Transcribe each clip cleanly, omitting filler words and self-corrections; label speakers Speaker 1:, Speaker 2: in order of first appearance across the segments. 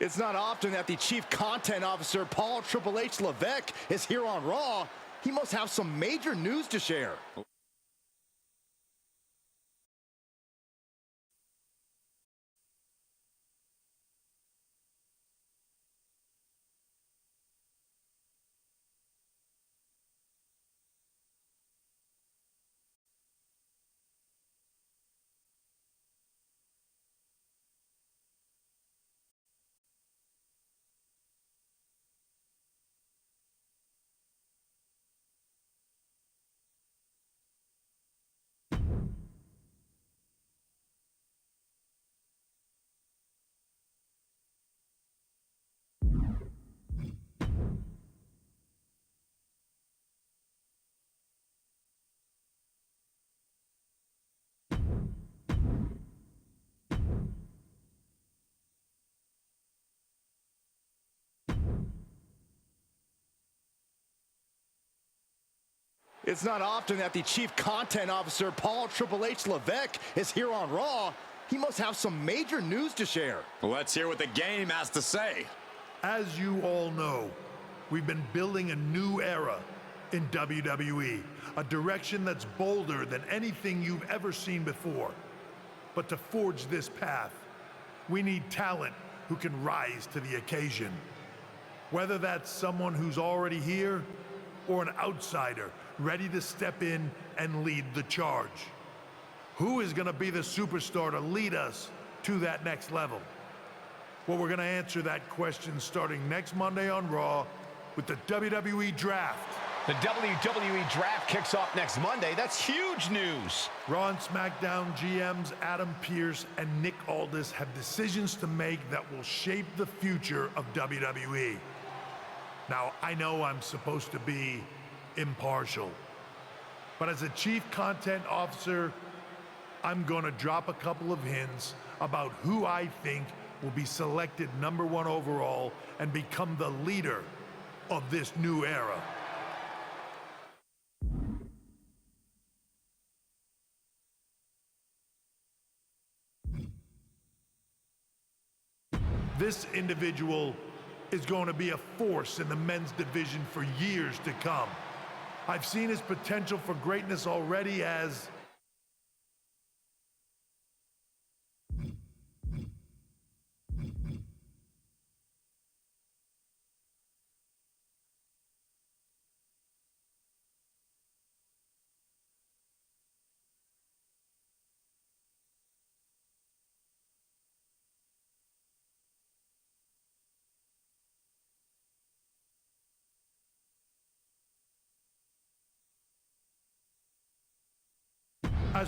Speaker 1: It's not often that the Chief Content Officer, Paul Triple H Levesque, is here on Raw. He must have some major news to share. It's not often that the Chief Content Officer, Paul Triple H Levesque, is here on Raw. He must have some major news to share.
Speaker 2: Let's hear what the game has to say.
Speaker 3: As you all know, we've been building a new era in WWE, a direction that's bolder than anything you've ever seen before. But to forge this path, we need talent who can rise to the occasion. Whether that's someone who's already here or an outsider ready to step in and lead the charge. Who is going to be the superstar to lead us to that next level? Well, we're going to answer that question starting next Monday on Raw with the WWE Draft.
Speaker 4: The WWE Draft kicks off next Monday. That's huge news.
Speaker 3: Raw and SmackDown GMs Adam Pearce and Nick Aldis have decisions to make that will shape the future of WWE. Now, I know I'm supposed to be impartial, but as a Chief Content Officer, I'm gonna drop a couple of hints about who I think will be selected #1 overall and become the leader of this new era. This individual is going to be a force in the men's division for years to come. I've seen his potential for greatness already as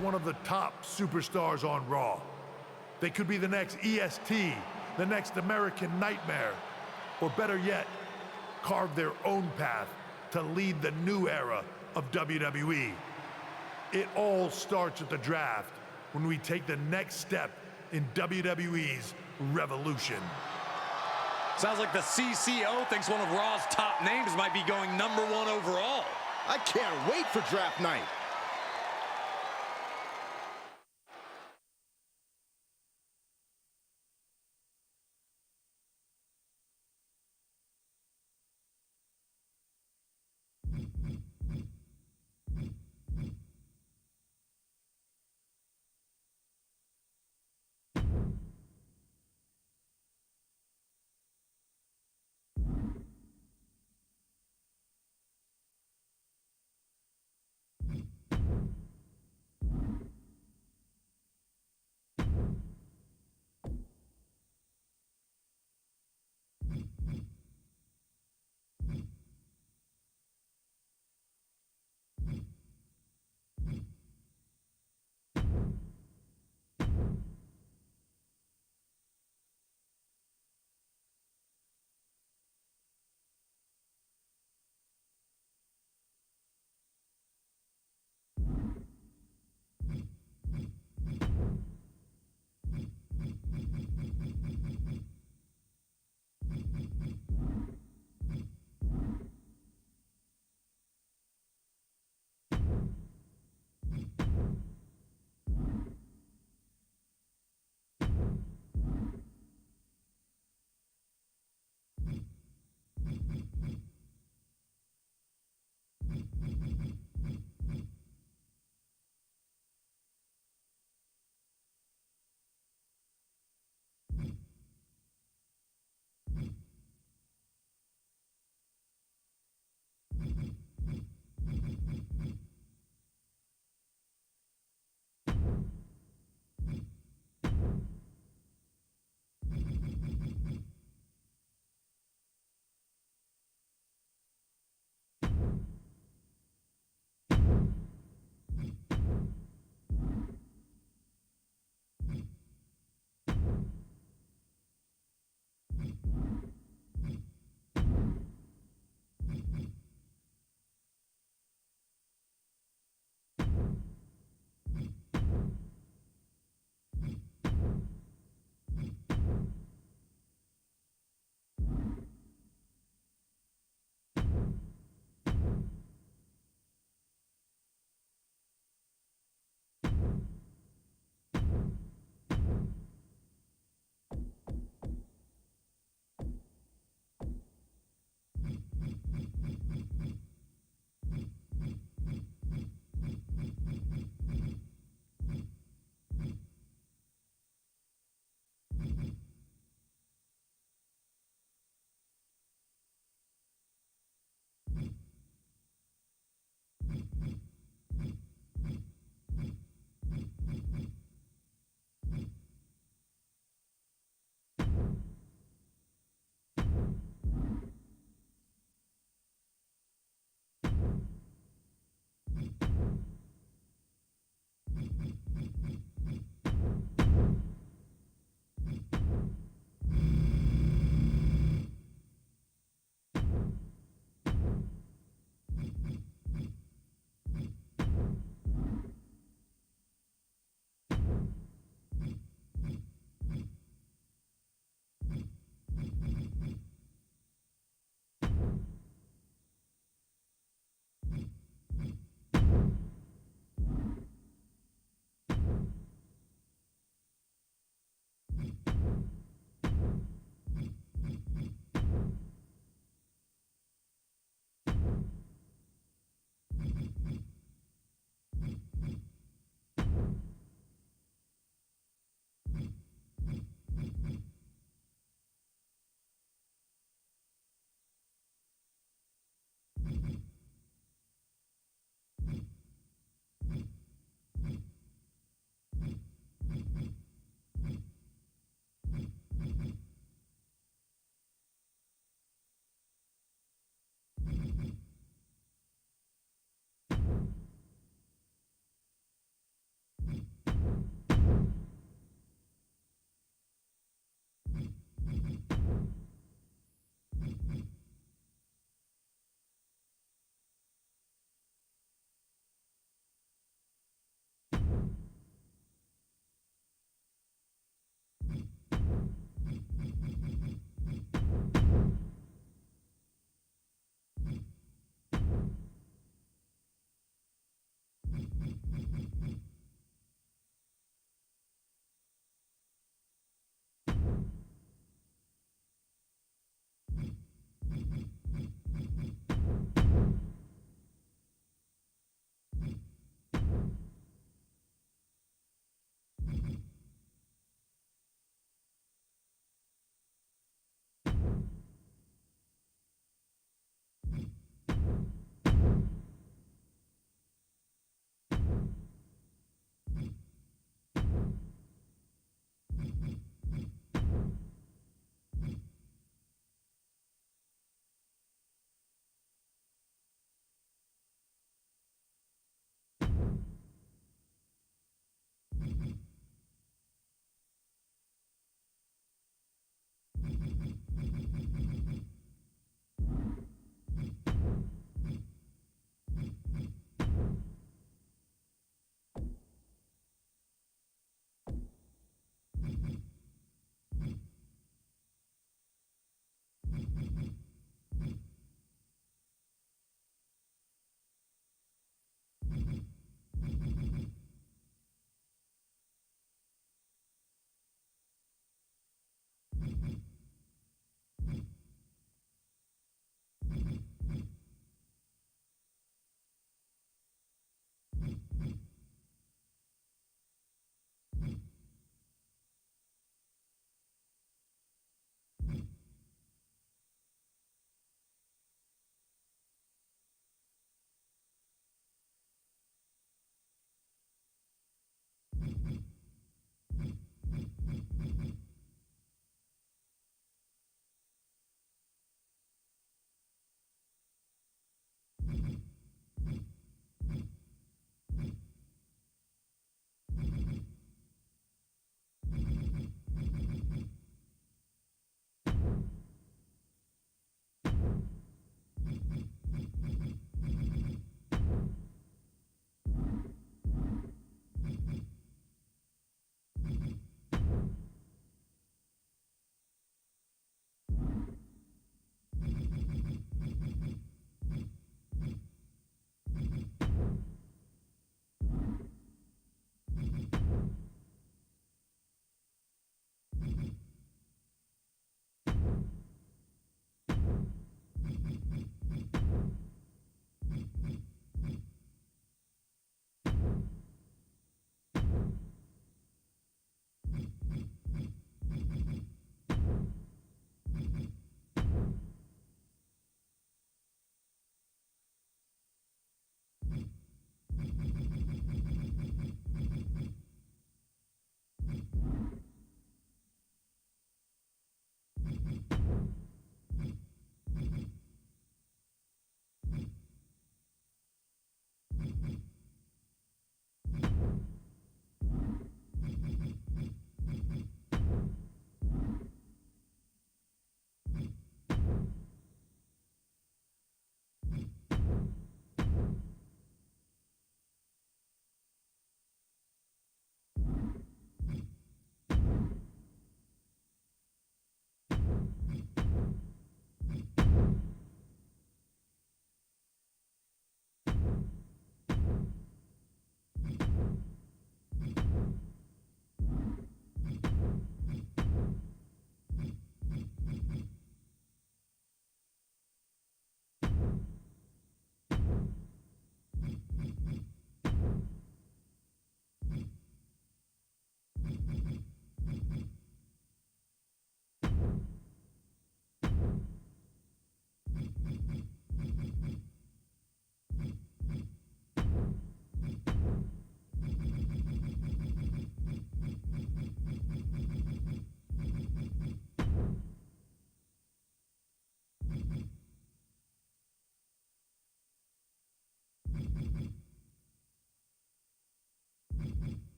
Speaker 3: one of the top superstars on Raw. They could be the next EST, the next American Nightmare, or better yet, carve their own path to lead the new era of WWE. It all starts at the draft when we take the next step in WWE's revolution.
Speaker 2: Sounds like the CCO thinks one of Raw's top names might be going #1 overall.
Speaker 1: I can't wait for draft night.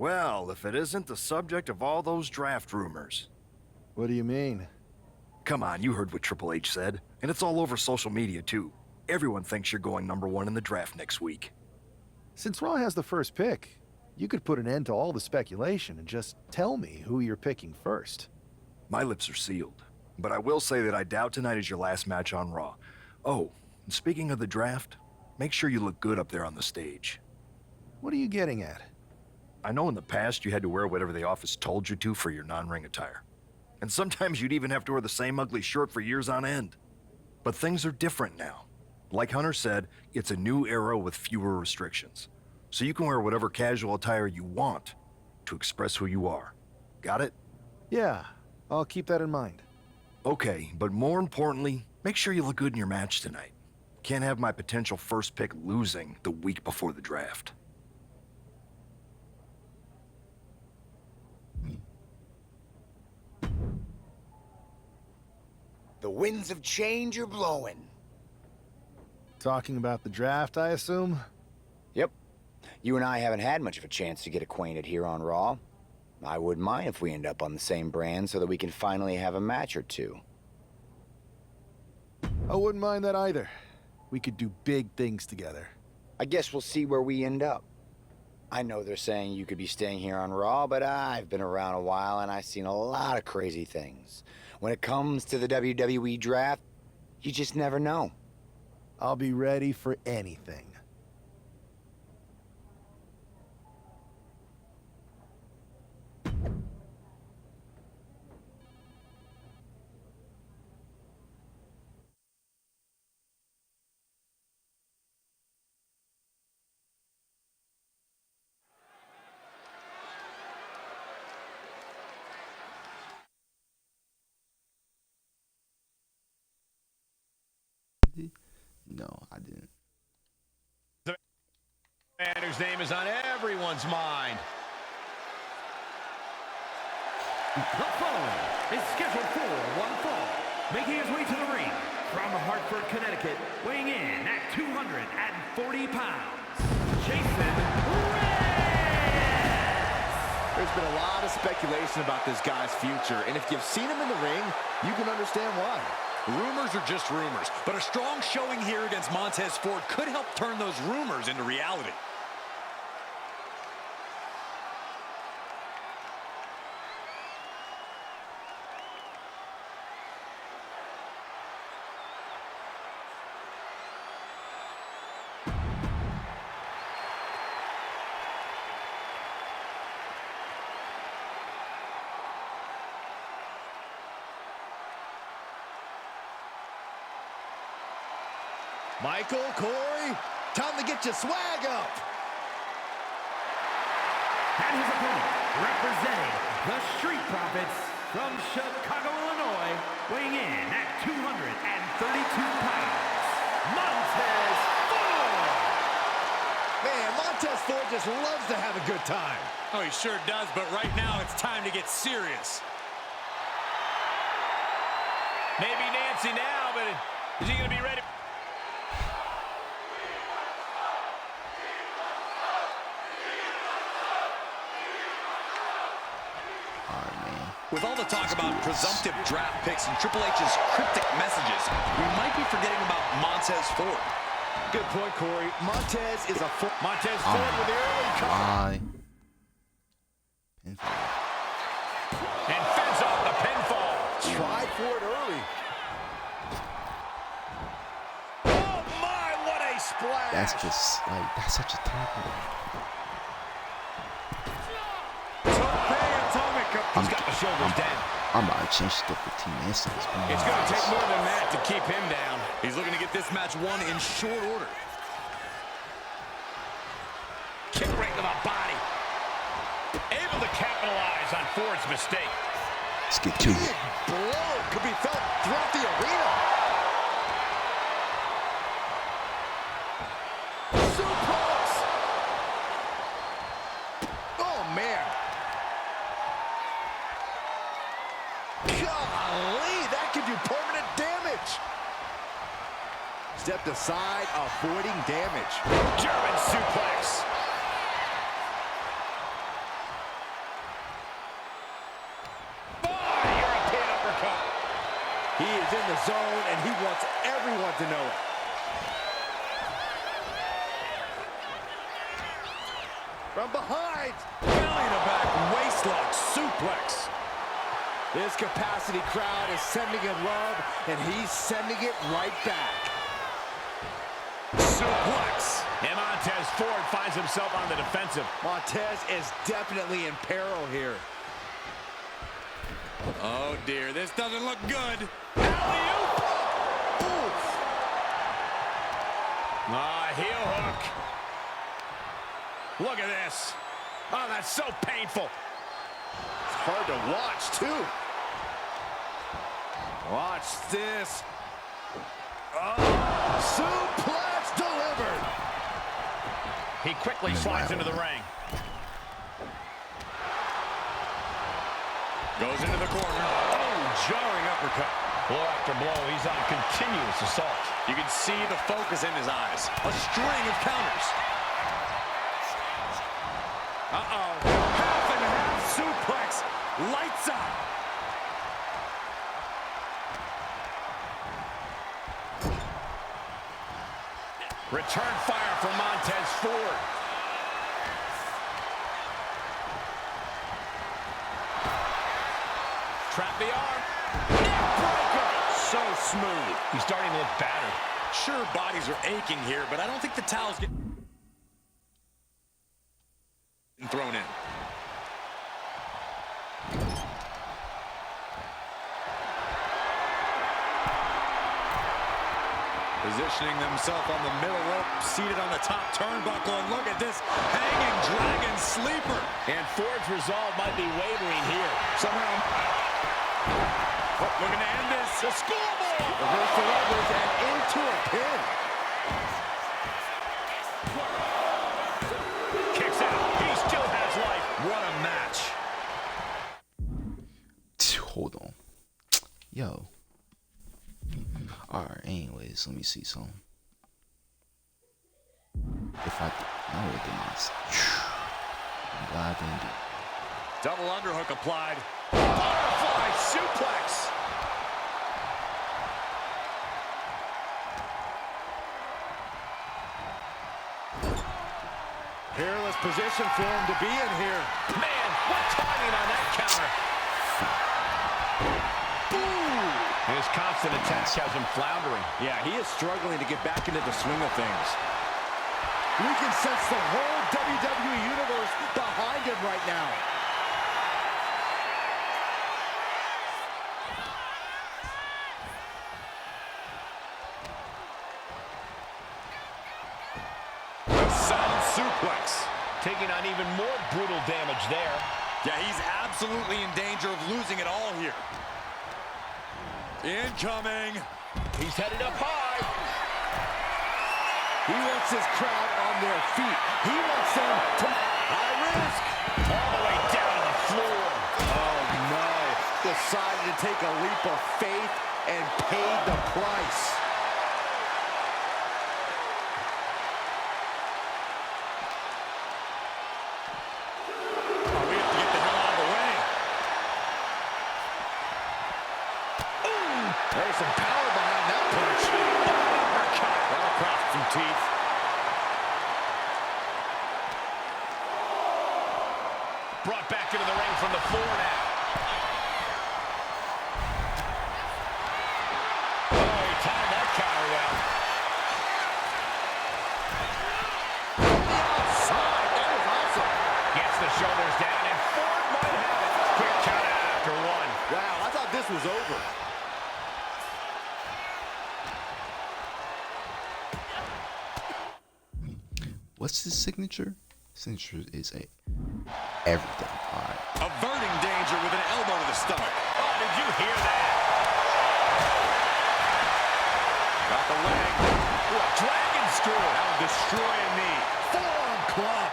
Speaker 5: Well, if it isn't the subject of all those draft rumors.
Speaker 1: What do you mean?
Speaker 5: Come on, you heard what Triple H said. And it's all over social media, too. Everyone thinks you're going #1 in the draft next week.
Speaker 1: Since Raw has the first pick, you could put an end to all the speculation and just tell me who you're picking first.
Speaker 5: My lips are sealed. But I will say that I doubt tonight is your last match on Raw. Oh, and speaking of the draft, make sure you look good up there on the stage.
Speaker 1: What are you getting at?
Speaker 5: I know in the past you had to wear whatever the office told you to for your non-ring attire. And sometimes you'd even have to wear the same ugly shirt for years on end. But things are different now. Like Hunter said, it's a new era with fewer restrictions. So you can wear whatever casual attire you want to express who you are. Got it?
Speaker 1: Yeah, I'll keep that in mind.
Speaker 5: Okay, but more importantly, make sure you look good in your match tonight. Can't have my potential first pick losing the week before the draft.
Speaker 6: The winds of change are blowing.
Speaker 1: Talking about the draft, I assume?
Speaker 6: Yep. You and I haven't had much of a chance to get acquainted here on Raw. I wouldn't mind if we end up on the same brand so that we can finally have a match or two.
Speaker 1: I wouldn't mind that either. We could do big things together.
Speaker 6: I guess we'll see where we end up. I know they're saying you could be staying here on Raw, but I've been around a while and I've seen a lot of crazy things. When it comes to the WWE draft, you just never know.
Speaker 1: I'll be ready for anything.
Speaker 7: No, I didn't.
Speaker 4: The man whose name is on everyone's mind.
Speaker 8: The following is scheduled for one fall, making his way to the ring from Hartford, Connecticut, weighing in at 240 pounds, Jason Reyes!
Speaker 1: There's been a lot of speculation about this guy's future, and if you've seen him in the ring, you can understand why.
Speaker 2: Rumors are just rumors, but a strong showing here against Montez Ford could help turn those rumors into reality.
Speaker 1: Michael, Corey, time to get your swag up.
Speaker 8: And his opponent, representing the Street Profits from Chicago, Illinois, weighing in at 232 pounds, Montez Ford!
Speaker 1: Man, Montez Ford just loves to have a good time.
Speaker 2: Oh, he sure does, but right now it's time to get serious.
Speaker 4: Maybe Nancy now, but is he going to be ready?
Speaker 2: With all the talk about presumptive draft picks and Triple H's cryptic messages, we might be forgetting about Montez Ford.
Speaker 1: Good point, Corey. Montez is a Montez Ford with the early
Speaker 7: Why?
Speaker 4: And fends off the pinfall.
Speaker 1: Tried for it early.
Speaker 4: Oh, my, what a splash.
Speaker 7: That's just like, that's such a tackle.
Speaker 4: He's got the shoulders down.
Speaker 7: I'm about to change the 15 minutes.
Speaker 4: It's going to take more than that to keep him down.
Speaker 2: He's looking to get this match won in short order.
Speaker 4: Kick right to the body. Able to capitalize on Ford's mistake.
Speaker 7: Let's get to it.
Speaker 1: Big blow could be felt throughout the arena. Suplex. Oh, man. Golly, that could do permanent damage. Stepped aside, avoiding damage.
Speaker 4: German suplex.
Speaker 1: He is in the zone, and he wants everyone to know it. From behind.
Speaker 2: Belly to back waistlock suplex.
Speaker 1: This capacity crowd is sending him love, and he's sending it right back.
Speaker 2: Suplex.
Speaker 4: And Montez Ford finds himself on the defensive.
Speaker 1: Montez is definitely in peril here.
Speaker 2: Oh, dear. This doesn't look good.
Speaker 4: Alley-oop. Ah, heel hook. Look at this. Oh, that's so painful.
Speaker 1: It's hard to watch, too. Watch this. Oh, suplex delivered.
Speaker 4: He quickly slides into the ring.
Speaker 2: Goes into the corner.
Speaker 4: Oh, jarring uppercut. Blow after blow, he's on continuous assault.
Speaker 2: You can see the focus in his eyes. A string of counters.
Speaker 4: Uh-oh. Half and half suplex. Lights out. Return fire from Montez Ford. Trap the arm. Neckbreaker. So smooth. He's starting to look battered.
Speaker 2: Sure, bodies are aching here, but I don't think the towels get thrown in. Positioning themselves on the middle rope, seated on the top turnbuckle, and look at this hanging dragon sleeper.
Speaker 4: And Ford's resolve might be wavering here.
Speaker 2: Somehow, looking to end this. A schoolboy!
Speaker 1: Reverse the levers and into a pin.
Speaker 4: Kicks out. He still has life.
Speaker 2: What a match.
Speaker 7: Hold on. Yo. Alright, anyways, let me see something. If I did, no, it did not. I'm glad I didn't do it.
Speaker 2: Double underhook applied.
Speaker 4: Butterfly suplex.
Speaker 1: Peerless position for him to be in here.
Speaker 4: Man, what timing on that counter. His constant attacks has him floundering.
Speaker 1: Yeah, he is struggling to get back into the swing of things. We can sense the whole WWE Universe behind him right now.
Speaker 2: A sound suplex.
Speaker 4: Taking on even more brutal damage there.
Speaker 2: Yeah, he's absolutely in danger of losing it all here. Incoming.
Speaker 4: He's headed up high.
Speaker 1: He wants his crowd on their feet. He wants them to high risk.
Speaker 4: All the way down to the floor.
Speaker 1: Oh, no. Decided to take a leap of faith and paid the price.
Speaker 2: Oh, we have to get the hell out of the way.
Speaker 1: There's some power behind that punch.
Speaker 4: Uppercut. That'll cross some teeth. Brought back into the ring from the floor now. Oh, he timed that counter well.
Speaker 1: Outside. That was awesome.
Speaker 4: Gets the shoulders down, and Ford might have it. Quick count out after one.
Speaker 1: Wow, I thought this was over.
Speaker 7: What's his signature? Signature is a everything. Alright.
Speaker 2: Averting danger with an elbow to the stomach.
Speaker 4: Oh, did you hear that?
Speaker 2: Got the leg.
Speaker 4: Ooh, a dragon screw.
Speaker 2: That will destroy a knee.
Speaker 1: Forearm club.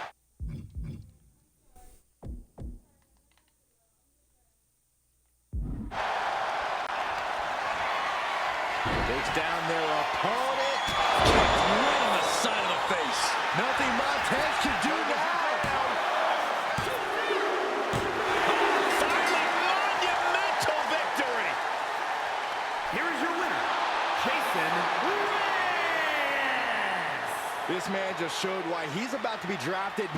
Speaker 1: Takes down their opponent.
Speaker 2: Right on the side of the face.
Speaker 1: Nothing Montez can do now.
Speaker 4: Finally, monumental victory.
Speaker 8: Here
Speaker 1: man just showed why he's about to be drafted.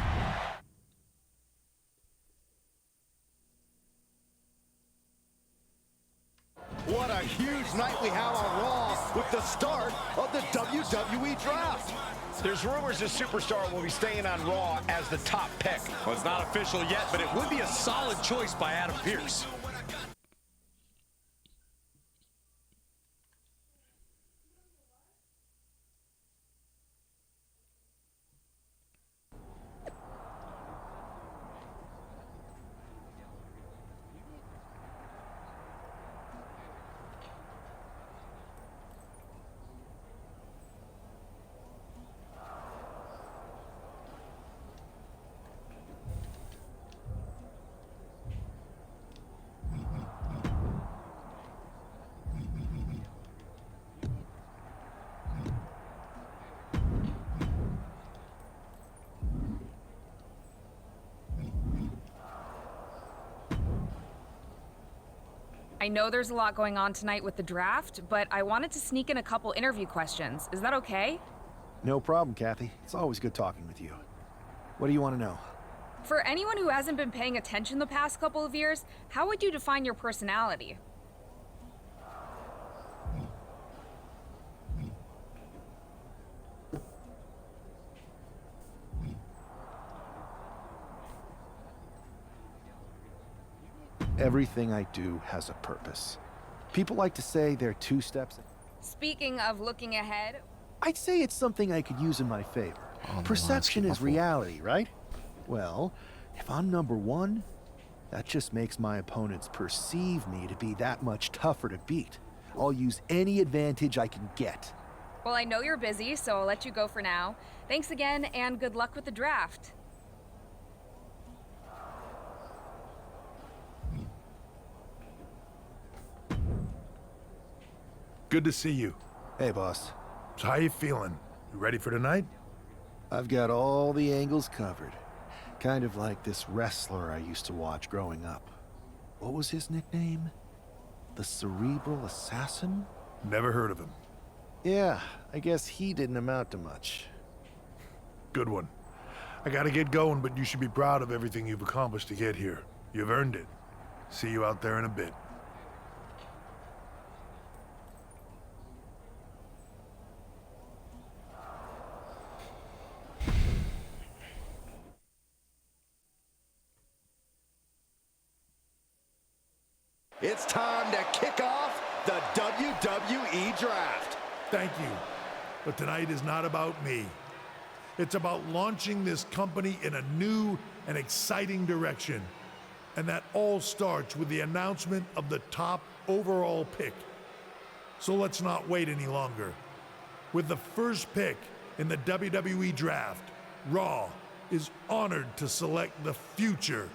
Speaker 1: What a huge night we have on Raw with the start of the WWE Draft.
Speaker 4: There's rumors this superstar will be staying on Raw as the top pick.
Speaker 2: Well, it's not official yet, but it would be a solid choice by Adam Pearce.
Speaker 9: I know there's a lot going on tonight with the draft, but I wanted to sneak in a couple interview questions. Is that okay?
Speaker 10: No problem, Kathy. It's always good talking with you. What do you want to know?
Speaker 9: For anyone who hasn't been paying attention the past couple of years, how would you define your personality?
Speaker 10: Everything I do has a purpose. People like to say they're 2 steps.
Speaker 9: Speaking of looking ahead,
Speaker 10: I'd say it's something I could use in my favor. Perception is reality, right? Well, if I'm number 1, that just makes my opponents perceive me to be that much tougher to beat. I'll use any advantage I can get.
Speaker 9: well, I know you're busy, so I'll let you go for now. Thanks again, and good luck with the draft.
Speaker 3: Good to see you.
Speaker 10: Hey, boss.
Speaker 3: So how you feeling? You ready for tonight?
Speaker 10: I've got all the angles covered. Kind of like this wrestler I used to watch growing up. What was his nickname? The Cerebral Assassin?
Speaker 3: Never heard of him.
Speaker 10: Yeah, I guess he didn't amount to much.
Speaker 3: Good one. I gotta get going, but you should be proud of everything you've accomplished to get here. You've earned it. See you out there in a bit.
Speaker 1: It's time to kick off the WWE Draft.
Speaker 3: Thank you. But tonight is not about me. It's about launching this company in a new and exciting direction. And that all starts with the announcement of the top overall pick. So let's not wait any longer. With the first pick in the WWE Draft, Raw is honored to select the future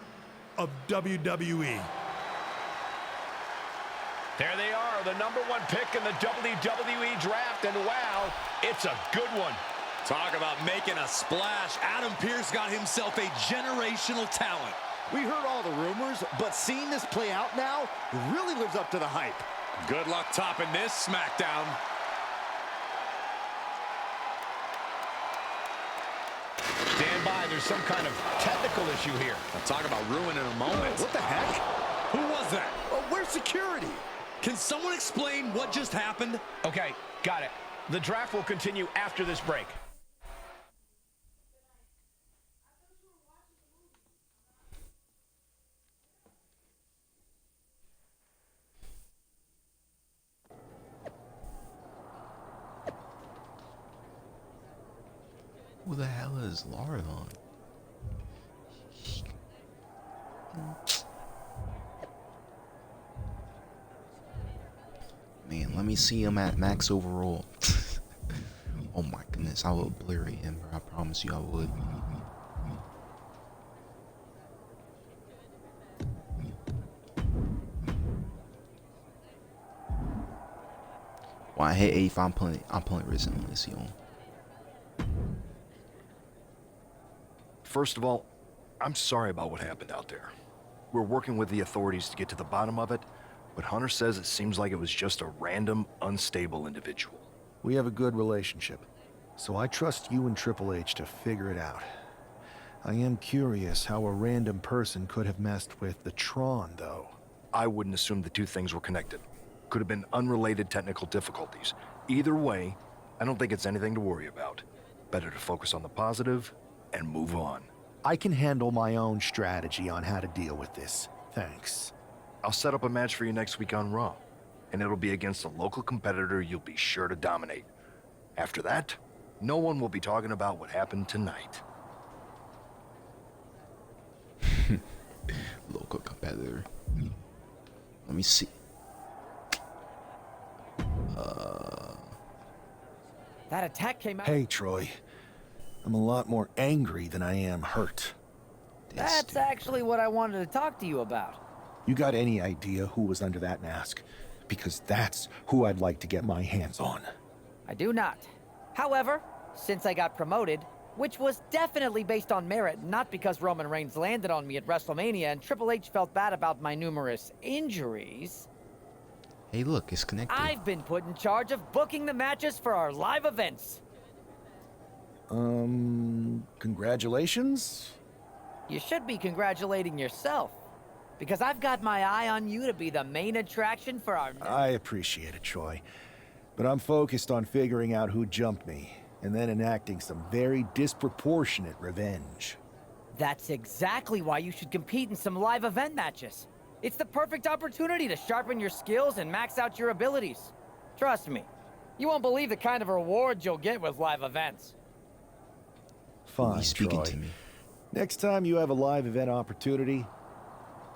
Speaker 3: of WWE.
Speaker 4: There they are, the #1 pick in the WWE Draft, and wow, it's a good one.
Speaker 2: Talk about making a splash. Adam Pearce got himself a generational talent.
Speaker 1: We heard all the rumors, but seeing this play out now really lives up to the hype.
Speaker 2: Good luck topping this SmackDown.
Speaker 4: Stand by, there's some kind of technical issue here.
Speaker 2: Now talk about ruining a moment.
Speaker 1: What the heck?
Speaker 2: Who was that?
Speaker 1: Oh, where's security?
Speaker 2: Can someone explain what just happened?
Speaker 4: Okay, got it. The draft will continue after this break.
Speaker 7: Who the hell is Laravon? Man, let me see him at max overall. Oh my goodness, I would obliterate him, bro. I promise you I would. When I hit 85, I'm playing Resident Evil.
Speaker 5: First of all, I'm sorry about what happened out there. We're working with the authorities to get to the bottom of it, but Hunter says it seems like it was just a random, unstable individual.
Speaker 10: We have a good relationship. So I trust you and Triple H to figure it out. I am curious how a random person could have messed with the Tron, though.
Speaker 5: I wouldn't assume the two things were connected. Could have been unrelated technical difficulties. Either way, I don't think it's anything to worry about. Better to focus on the positive and move on.
Speaker 10: I can handle my own strategy on how to deal with this. Thanks.
Speaker 5: I'll set up a match for you next week on Raw, and it'll be against a local competitor you'll be sure to dominate. After that, no one will be talking about what happened tonight.
Speaker 7: Local competitor. Let me see.
Speaker 11: That attack came out.
Speaker 10: Hey, Troy. I'm a lot more angry than I am hurt.
Speaker 11: That's actually what I wanted to talk to you about.
Speaker 10: You got any idea who was under that mask? Because that's who I'd like to get my hands on.
Speaker 11: I do not. However, since I got promoted, which was definitely based on merit, not because Roman Reigns landed on me at WrestleMania and Triple H felt bad about my numerous injuries.
Speaker 7: Hey, look, it's connected.
Speaker 11: I've been put in charge of booking the matches for our live events.
Speaker 10: Congratulations?
Speaker 11: You should be congratulating yourself, because I've got my eye on you to be the main attraction for our...
Speaker 10: I appreciate it, Troy. But I'm focused on figuring out who jumped me, and then enacting some very disproportionate revenge.
Speaker 11: That's exactly why you should compete in some live event matches. It's the perfect opportunity to sharpen your skills and max out your abilities. Trust me, you won't believe the kind of rewards you'll get with live events.
Speaker 10: Fine, Troy.
Speaker 7: To me.
Speaker 10: Next time you have a live event opportunity,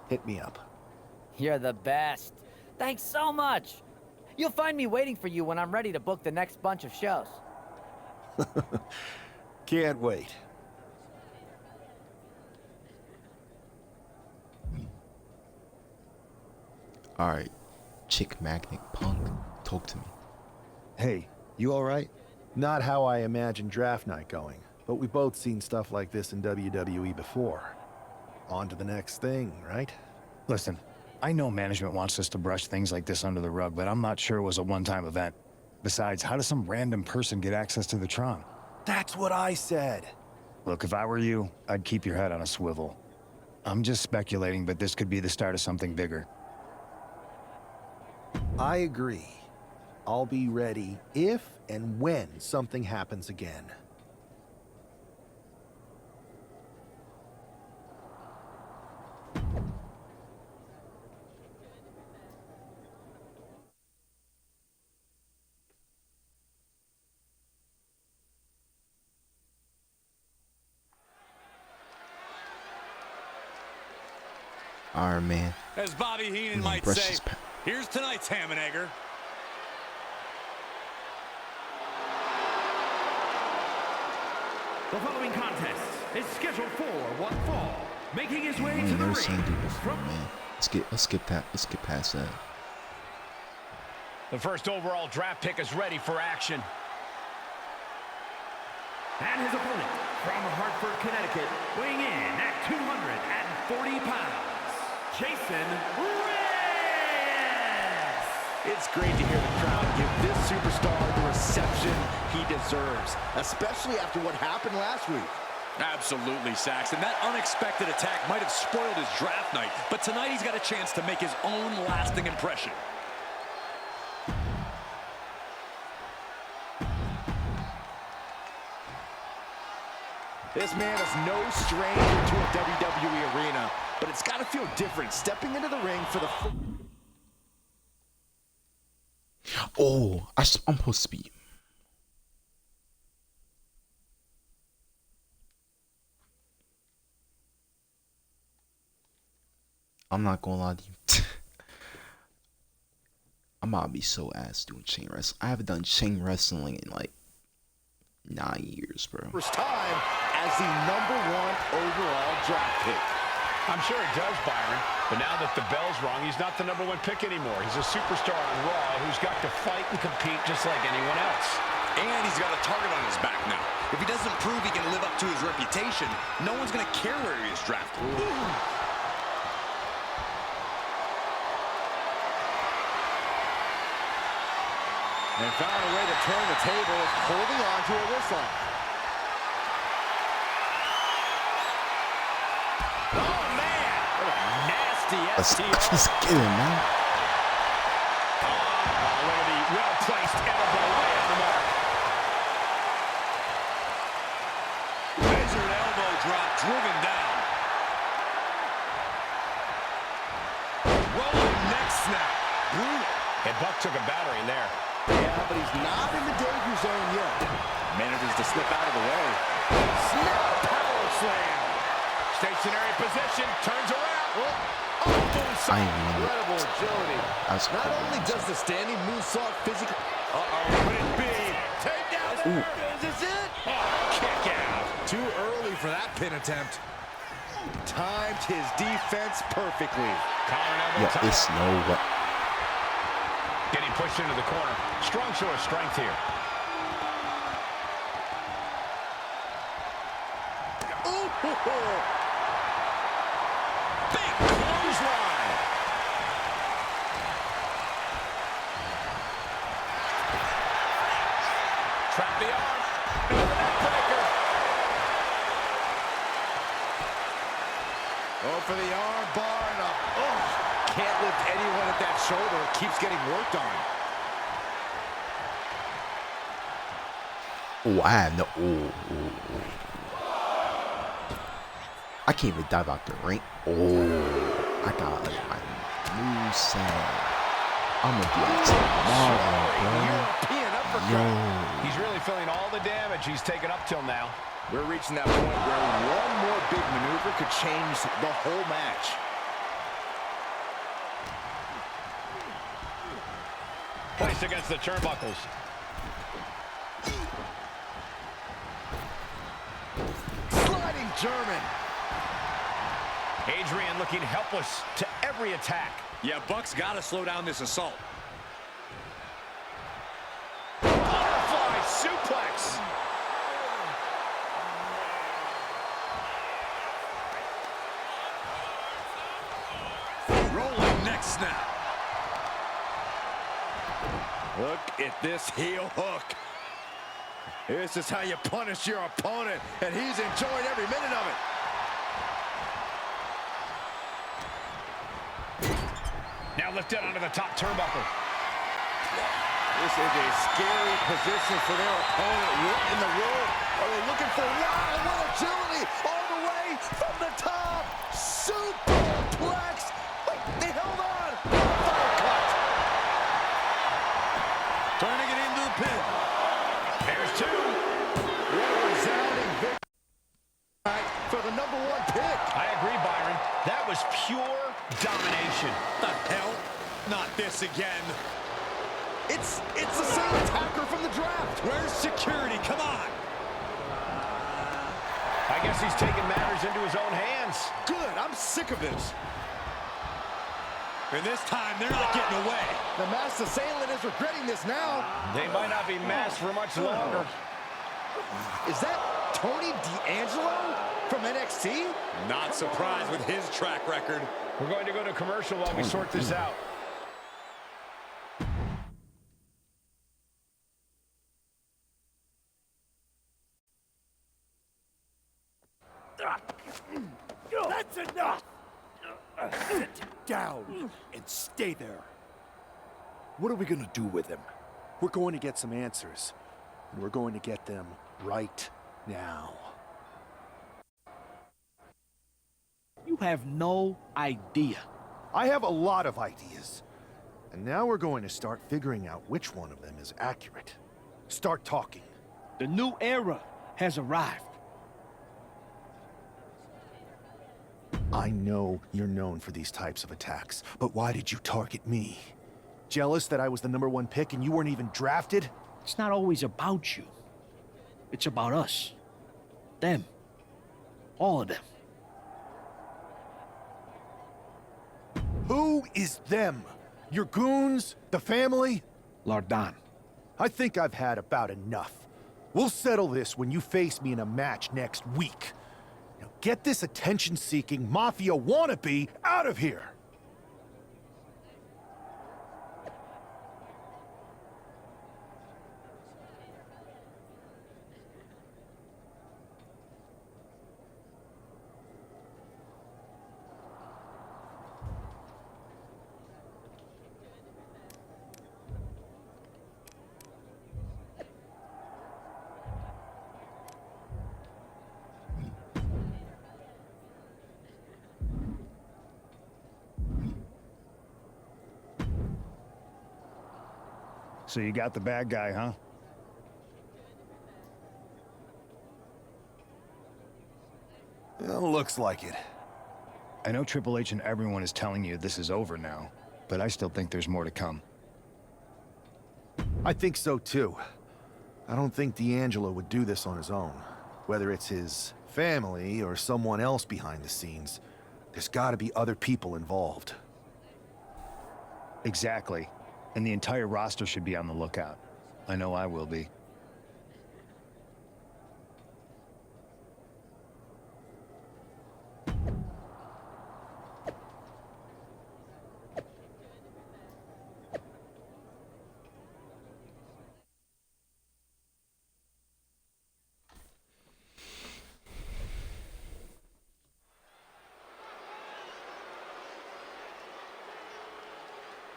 Speaker 10: hit me up.
Speaker 11: You're the best. Thanks so much. You'll find me waiting for you when I'm ready to book the next bunch of shows.
Speaker 10: Can't wait.
Speaker 7: Alright, Chick Magnet Punk, talk to me.
Speaker 10: Hey, you alright? Not how I imagined draft night going, but we've both seen stuff like this in WWE before. On to the next thing, right?
Speaker 12: Listen, I know management wants us to brush things like this under the rug, but I'm not sure it was a one-time event. Besides, how does some random person get access to the Tron?
Speaker 10: That's what I said.
Speaker 12: Look, if I were you, I'd keep your head on a swivel. I'm just speculating, but this could be the start of something bigger.
Speaker 10: I agree. I'll be ready if and when something happens again.
Speaker 7: Iron Man.
Speaker 4: As Bobby Heenan might say, here's tonight's ham and egger.
Speaker 8: The following contest is scheduled for one fall. Making his way to the ring.
Speaker 7: Before, man. Let's skip that. Let's skip past that.
Speaker 4: The first overall draft pick is ready for action.
Speaker 8: And his opponent from Hartford, Connecticut, weighing in at 240 pounds, Jason Reyes.
Speaker 1: It's great to hear the crowd give this superstar the reception he deserves, especially after what happened last week.
Speaker 2: Absolutely, Saxton. That unexpected attack might have spoiled his draft night, but tonight he's got a chance to make his own lasting impression.
Speaker 1: This man is no stranger to a WWE arena, but it's got to feel different stepping into the ring for the...
Speaker 7: Oh, I'm supposed to be. I'm not gonna lie to you. I'm about to be so ass doing chain wrestling. I haven't done chain wrestling in like 9 years, bro.
Speaker 1: First time as the #1 overall draft pick.
Speaker 4: I'm sure it does, Byron. But now that the bell's rung, he's not the #1 pick anymore. He's a superstar on Raw who's got to fight and compete just like anyone else.
Speaker 2: And he's got a target on his back now. If he doesn't prove he can live up to his reputation, no one's going to care where he is drafted.
Speaker 1: And found a way to turn the table, holding on to a wrist lock.
Speaker 4: Oh, man! What a nasty STO.
Speaker 7: Let's get him, man.
Speaker 4: Oh, look at the well-placed elbow right on the mark.
Speaker 2: Measured elbow drop, driven down. Rolling neck snap. Brutal.
Speaker 4: And Buck took a battering there.
Speaker 1: Yeah, but he's not in the danger zone yet.
Speaker 2: Manages to slip out of the way.
Speaker 1: Snap power slam.
Speaker 4: Stationary position, turns around.
Speaker 7: I ain't even
Speaker 1: Incredible agility. Not only does the standing moonsault physically...
Speaker 4: Could it be? Take down there.
Speaker 1: Is this it?
Speaker 4: Kick out.
Speaker 1: Too early for that pin attempt. Timed his defense perfectly.
Speaker 4: Collar elbow
Speaker 7: Yeah,
Speaker 4: tie.
Speaker 7: it's no what.
Speaker 4: Getting pushed into the corner. Strong show of strength here.
Speaker 1: Ooh,
Speaker 2: Big clothesline.
Speaker 4: Trap the arm. Another neck breaker.
Speaker 1: oh, for the arm bar and a... Oh, can't lift anyone at that shoulder. Keeps getting worked on.
Speaker 7: Oh, I have no. I can't even dive out the ring. Oh, I got my new sound. I'm gonna be like tomorrow,
Speaker 1: European
Speaker 7: bro.
Speaker 1: uppercut.
Speaker 7: Yo.
Speaker 4: He's really feeling all the damage he's taken up till now.
Speaker 1: We're reaching that point where one more big maneuver could change the whole match.
Speaker 4: Placed against the turnbuckles.
Speaker 1: Sliding German.
Speaker 4: Adrian looking helpless to every attack.
Speaker 2: Yeah, Buck's got to slow down this assault.
Speaker 4: Butterfly suplex.
Speaker 2: Rolling neck snap.
Speaker 1: Look at this heel hook. This is how you punish your opponent, and he's enjoying every minute of it.
Speaker 4: Now lifted onto the top turnbuckle.
Speaker 1: This is a scary position for their opponent. What in the world are they looking for? Wow, what agility! All the way from the top! Superplex! Wait, they held on! Uppercut!
Speaker 2: Turning it into the pin.
Speaker 4: There's two.
Speaker 1: What a resounding victory for the #1 pick.
Speaker 4: I agree, Byron. That was pure domination.
Speaker 2: The hell? Not this again.
Speaker 1: It's the same attacker from the draft.
Speaker 2: Where's security? Come on.
Speaker 4: I guess he's taking matters into his own hands.
Speaker 1: Good, I'm sick of this.
Speaker 2: And this time, they're not getting away.
Speaker 1: The masked assailant is regretting this now.
Speaker 4: They might not be masked for much longer.
Speaker 1: Is that Tony D'Angelo from NXT?
Speaker 2: Not surprised with his track record.
Speaker 4: We're going to go to commercial while we sort this out.
Speaker 10: That's enough! Sit down and stay there. What are we gonna do with him? We're going to get some answers, and we're going to get them right now.
Speaker 13: You have no idea.
Speaker 10: I have a lot of ideas. And now we're going to start figuring out which one of them is accurate. Start talking.
Speaker 13: The new era has arrived.
Speaker 10: I know you're known for these types of attacks, but why did you target me? Jealous that I was the #1 pick and you weren't even drafted?
Speaker 13: It's not always about you. It's about us. Them. All of them.
Speaker 10: Who is them? Your goons? The family?
Speaker 13: Lardan.
Speaker 10: I think I've had about enough. We'll settle this when you face me in a match next week. Now get this attention-seeking mafia wannabe out of here!
Speaker 12: So you got the bad guy, huh?
Speaker 10: Well, looks like it.
Speaker 12: I know Triple H and everyone is telling you this is over now, but I still think there's more to come.
Speaker 10: I think so too. I don't think D'Angelo would do this on his own. Whether it's his family or someone else behind the scenes, there's gotta be other people involved.
Speaker 12: Exactly. And the entire roster should be on the lookout. I know I will be.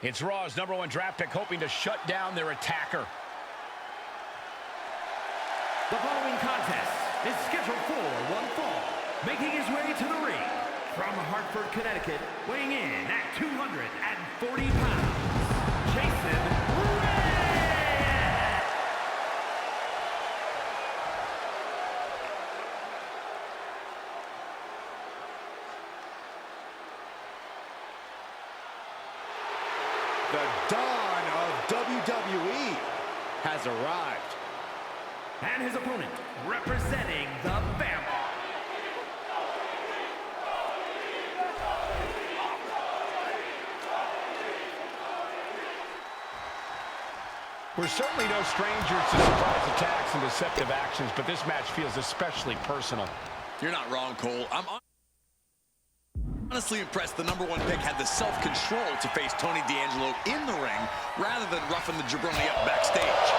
Speaker 4: It's Raw's #1 draft pick hoping to shut down their attacker.
Speaker 8: The following contest is scheduled for one fall. Making his way to the ring from Hartford, Connecticut, weighing in at 240 pounds, Jason Ray!
Speaker 1: The dawn of WWE has arrived.
Speaker 8: And his opponent, representing the Bama.
Speaker 4: We're certainly no strangers to surprise attacks and deceptive actions, but this match feels especially personal.
Speaker 2: You're not wrong, Cole. I'm honestly impressed the #1 pick had the self-control to face Tony D'Angelo in the ring rather than roughing the jabroni up backstage.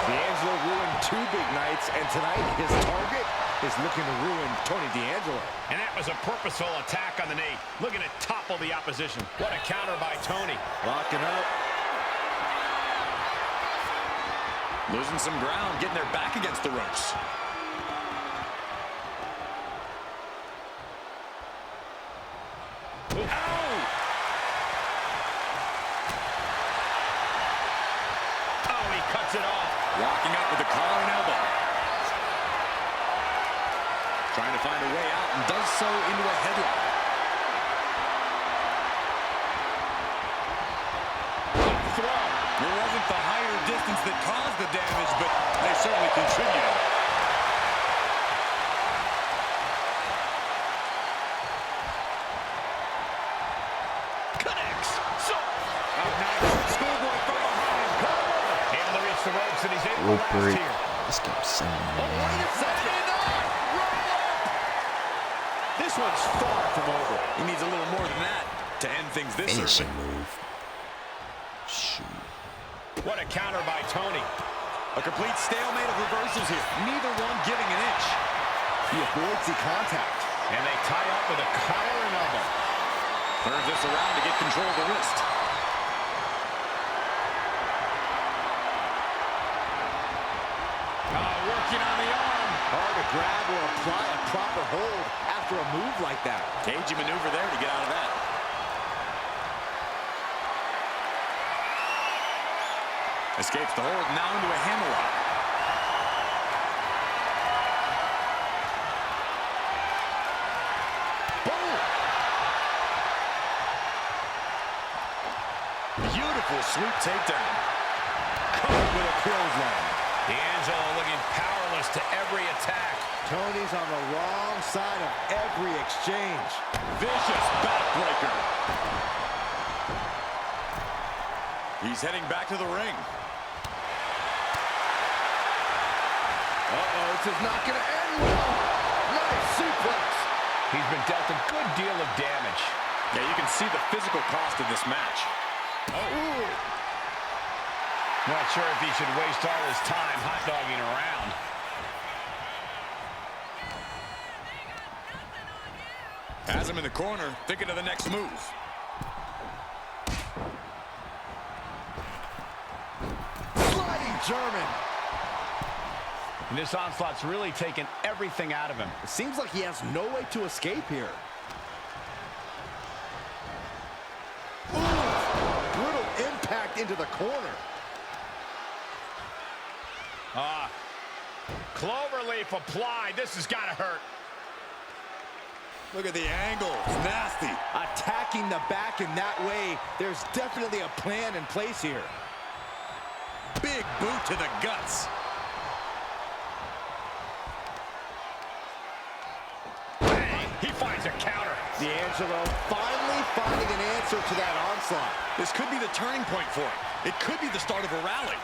Speaker 1: D'Angelo ruined 2 big nights, and tonight his target is looking to ruin Tony D'Angelo.
Speaker 4: And that was a purposeful attack on the knee, looking to topple the opposition. What a counter by Tony.
Speaker 1: Locking up.
Speaker 2: Losing some ground, getting their back against the ropes.
Speaker 4: Cuts it off.
Speaker 2: Walking up with a collar and elbow. Trying to find a way out and does so into a headlock.
Speaker 4: Throw.
Speaker 2: It wasn't the height or distance that caused the damage, but they certainly contributed.
Speaker 4: Connects. So. Oh, nice. Schoolboy from behind. Able to reach the ropes, and he's able to last here.
Speaker 7: This game's so man.
Speaker 1: This one's far from over.
Speaker 2: He needs a little more than that to end things this
Speaker 7: Finishing
Speaker 2: early.
Speaker 7: move. Shoot.
Speaker 4: What a counter by Tony.
Speaker 2: A complete stalemate of reversals here. Neither one giving an inch.
Speaker 1: He avoids the contact.
Speaker 4: And they tie up with a collar and elbow.
Speaker 2: Turns this around to get control of the wrist.
Speaker 4: Working on the arm.
Speaker 1: Hard to grab or apply a proper hold after a move like that.
Speaker 2: Cagey maneuver there to get out of that. Escapes the hold, now into a hammerlock.
Speaker 1: Boom!
Speaker 2: Beautiful sweep takedown.
Speaker 1: Covered with a clothesline.
Speaker 4: D'Angelo looking powerless to every attack.
Speaker 1: Tony's on the wrong side of every exchange.
Speaker 2: Vicious backbreaker. He's heading back to the ring.
Speaker 1: Uh-oh, this is not going to end well. Nice suplex.
Speaker 4: He's been dealt a good deal of damage.
Speaker 2: Yeah, you can see the physical cost of this match.
Speaker 1: Ooh.
Speaker 4: Not sure if he should waste all his time hot-dogging around.
Speaker 2: Has him in the corner, thinking of the next move.
Speaker 1: Sliding German.
Speaker 4: And this onslaught's really taken everything out of him.
Speaker 1: It seems like he has no way to escape here. Ooh, brutal impact into the corner.
Speaker 4: Cloverleaf applied. This has got to hurt.
Speaker 1: Look at the angle. It's nasty. Attacking the back in that way. There's definitely a plan in place here. Big boot to the guts.
Speaker 4: Bang! He finds a counter.
Speaker 1: D'Angelo finally finding an answer to that onslaught.
Speaker 2: This could be the turning point for him. It could be the start of a rally.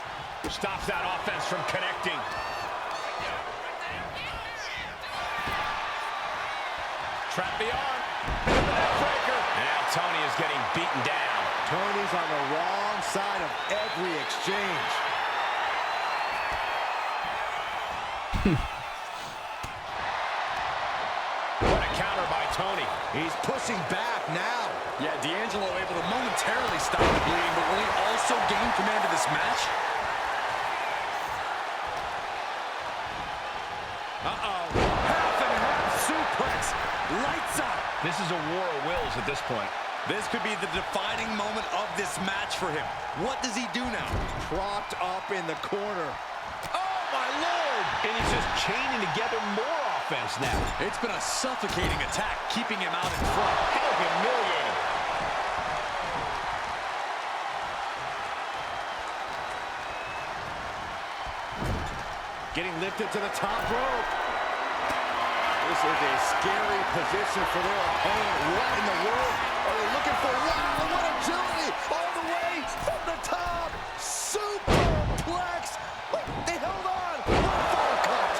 Speaker 4: Stops that offense from connecting. Trap the arm. Breaker. And now Tony is getting beaten down.
Speaker 1: Tony's on the wrong side of every exchange.
Speaker 4: What a counter by Tony.
Speaker 1: He's pushing back now.
Speaker 2: Yeah, D'Angelo able to momentarily stop the bleeding, but will he also gain command of this match?
Speaker 1: Uh-oh. Half and half suplex. Lights up.
Speaker 4: This is a war of wills at this point.
Speaker 2: This could be the defining moment of this match for him. What does he do now?
Speaker 1: Propped up in the corner.
Speaker 4: Oh, my Lord! And he's just chaining together more offense now.
Speaker 2: It's been a suffocating attack, keeping him out in front.
Speaker 4: How humiliating.
Speaker 1: Getting lifted to the top rope. This is a scary position for their opponent. What in the world are they looking for? Wow, what agility! All the way from the top. Superplex. Oh, they held on. What a fall cut.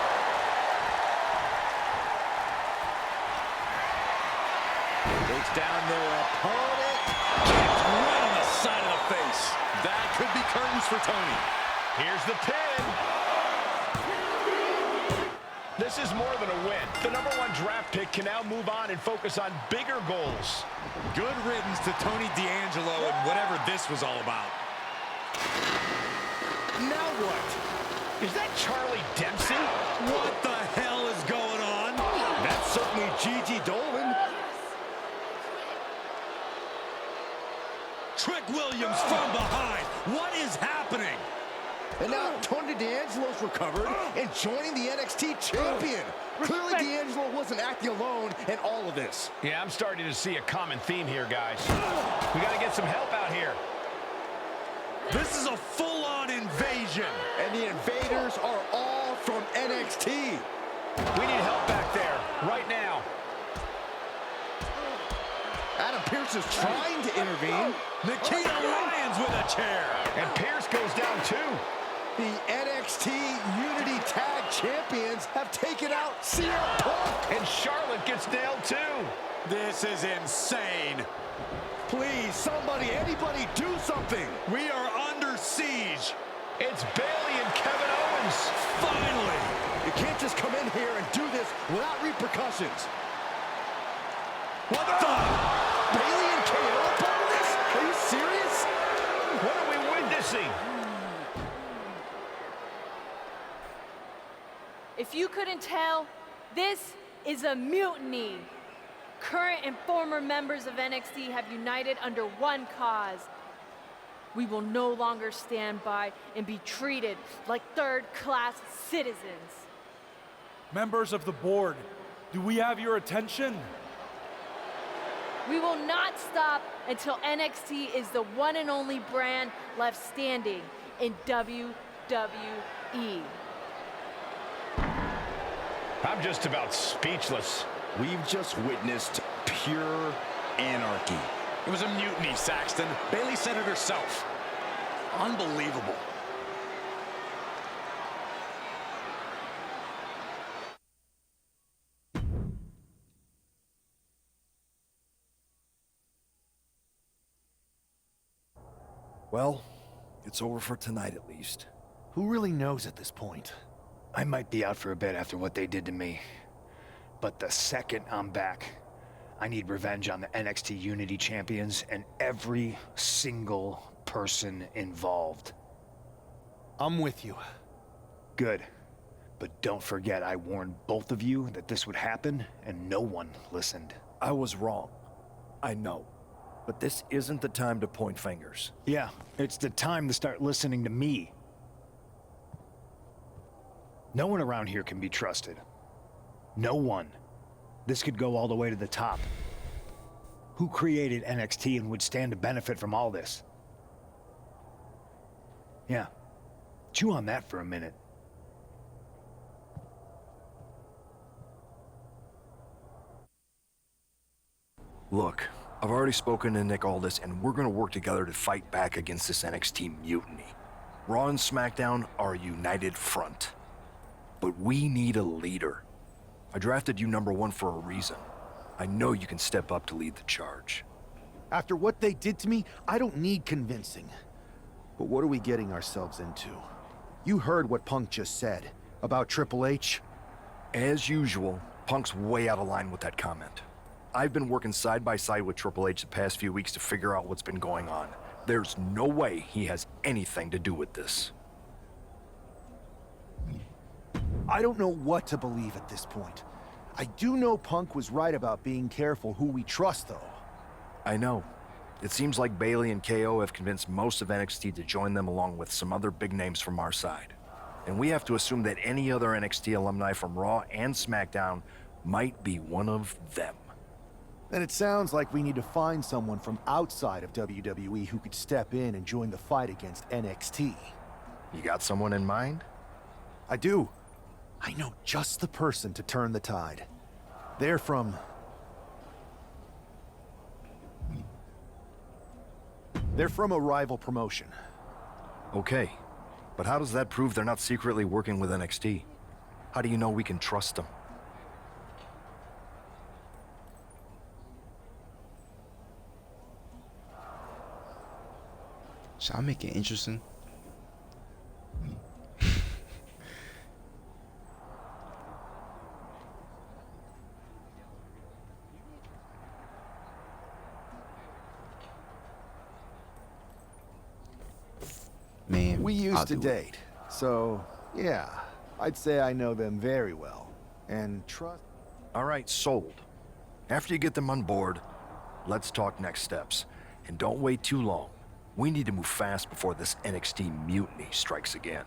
Speaker 1: Takes down their opponent.
Speaker 2: Kicked right on the side of the face. That could be curtains for Tony.
Speaker 4: Here's the pin. This is more than a win. The #1 draft pick can now move on and focus on bigger goals.
Speaker 2: Good riddance to Tony D'Angelo and whatever this was all about.
Speaker 1: Now what?
Speaker 4: Is that Charlie Dempsey?
Speaker 1: What the hell is going on? That's certainly Gigi Dolan. Trick Williams from behind. What is happening? And now Tony D'Angelo's recovered and joining the NXT champion. Clearly D'Angelo wasn't acting alone in all of this.
Speaker 4: Yeah, I'm starting to see a common theme here, guys. We got to get some help out here.
Speaker 1: This is a full-on invasion. And the invaders are all from NXT.
Speaker 4: We need help back there, right now.
Speaker 1: Adam Pearce is trying to intervene. Nikita Lyons with a chair.
Speaker 4: And Pearce goes down too.
Speaker 1: The NXT Unity Tag Champions have taken out CM Punk.
Speaker 4: And Charlotte gets nailed too.
Speaker 1: This is insane. Please, somebody, anybody, do something. We are under siege.
Speaker 4: It's Bayley and Kevin Owens.
Speaker 1: Finally. You can't just come in here and do this without repercussions. What the? Bayley and KO are part of this? Are you serious?
Speaker 4: What are we witnessing?
Speaker 14: If you couldn't tell, this is a mutiny. Current and former members of NXT have united under one cause. We will no longer stand by and be treated like third-class citizens.
Speaker 15: Members of the board, do we have your attention?
Speaker 14: We will not stop until NXT is the one and only brand left standing in WWE.
Speaker 4: I'm just about speechless.
Speaker 1: We've just witnessed pure anarchy.
Speaker 2: It was a mutiny, Saxton. Bayley said it herself. Unbelievable.
Speaker 5: Well, it's over for tonight at least.
Speaker 10: Who really knows at this point?
Speaker 12: I might be out for a bit after what they did to me. But the second I'm back, I need revenge on the NXT Unity Champions and every single person involved.
Speaker 10: I'm with you.
Speaker 12: Good. But don't forget I warned both of you that this would happen, and no one listened.
Speaker 5: I was wrong. I know. But this isn't the time to point fingers.
Speaker 12: Yeah, it's the time to start listening to me. No one around here can be trusted. No one. This could go all the way to the top. Who created NXT and would stand to benefit from all this? Yeah. Chew on that for a minute.
Speaker 5: Look, I've already spoken to Nick Aldis, and we're gonna work together to fight back against this NXT mutiny. Raw and SmackDown are a united front. But we need a leader. I drafted you #1 for a reason. I know you can step up to lead the charge.
Speaker 10: After what they did to me, I don't need convincing. But what are we getting ourselves into? You heard what Punk just said about Triple H.
Speaker 5: As usual, Punk's way out of line with that comment. I've been working side by side with Triple H the past few weeks to figure out what's been going on. There's no way he has anything to do with this.
Speaker 10: I don't know what to believe at this point. I do know Punk was right about being careful who we trust, though.
Speaker 5: I know. It seems like Bayley and KO have convinced most of NXT to join them along with some other big names from our side. And we have to assume that any other NXT alumni from Raw and SmackDown might be one of them.
Speaker 10: Then it sounds like we need to find someone from outside of WWE who could step in and join the fight against NXT.
Speaker 5: You got someone in mind?
Speaker 10: I do. I know just the person to turn the tide. They're from a rival promotion.
Speaker 5: Okay, but how does that prove they're not secretly working with NXT? How do you know we can trust them?
Speaker 7: Should I make it interesting? Man,
Speaker 10: we used to date, so yeah, I'd say I know them very well. And trust...
Speaker 5: All right, sold. After you get them on board, let's talk next steps. And don't wait too long. We need to move fast before this NXT mutiny strikes again.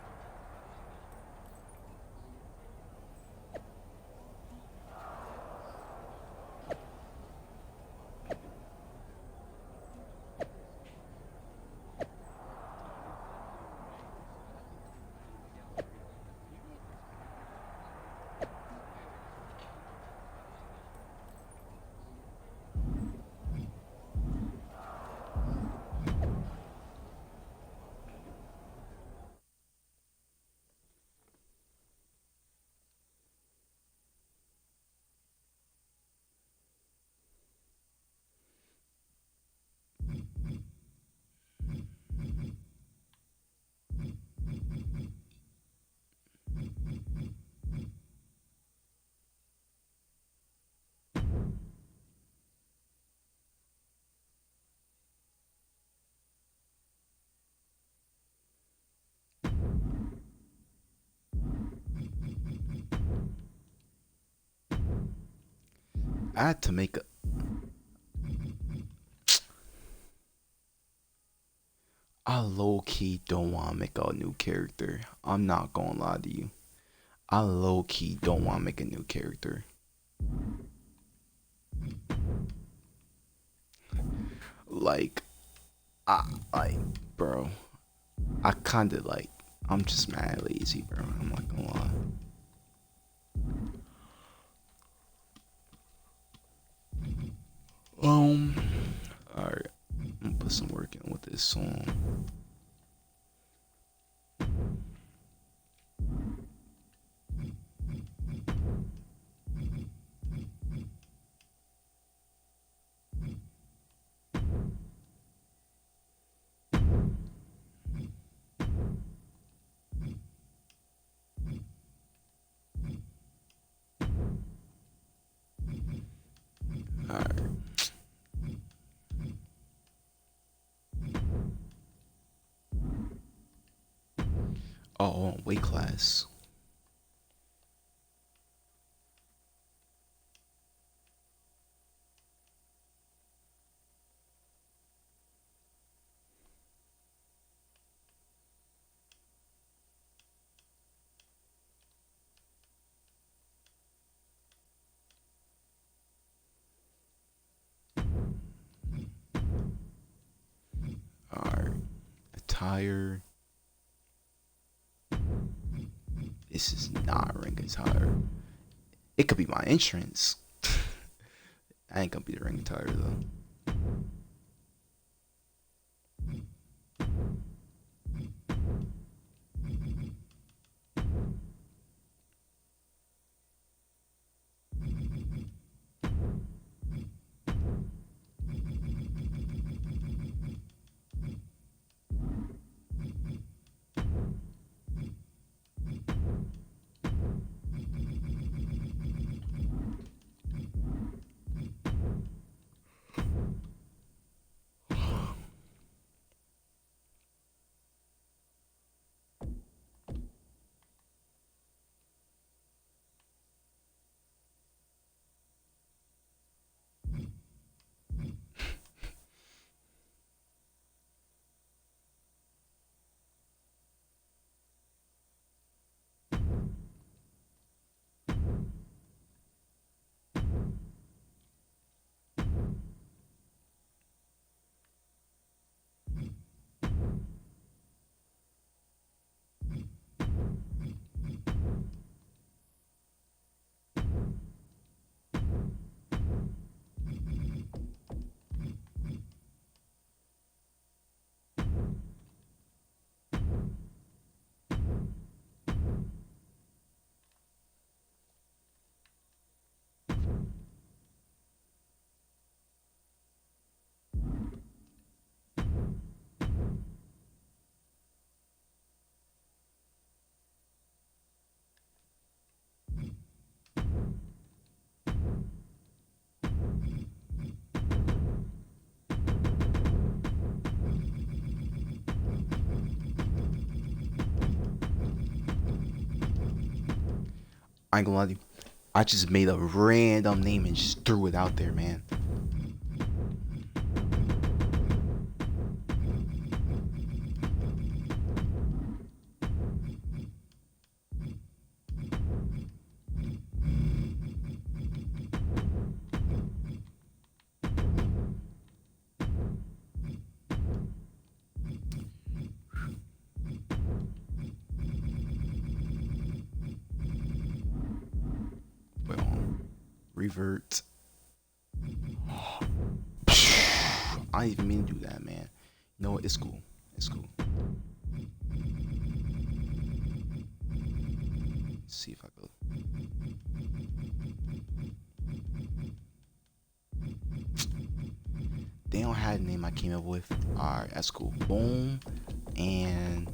Speaker 7: I had to make a... I low-key don't want to make a new character. I'm not gonna lie to you. I low-key don't want to make a new character. Like, bro, I kinda like, I'm just mad lazy, bro. I'm not gonna lie. Alright, I'm gonna put some work in with this song. Alright. Oh, weight class. attire. This is not ring attire. It could be my entrance. I ain't gonna be the ring attire though. I ain't gonna lie to you. I just made a random name and just threw it out there, man. Revert. I didn't even mean to do that, man. You know what? It's cool. It's cool. Let's see if I go. They don't have a name I came up with. Alright, that's cool. Boom. And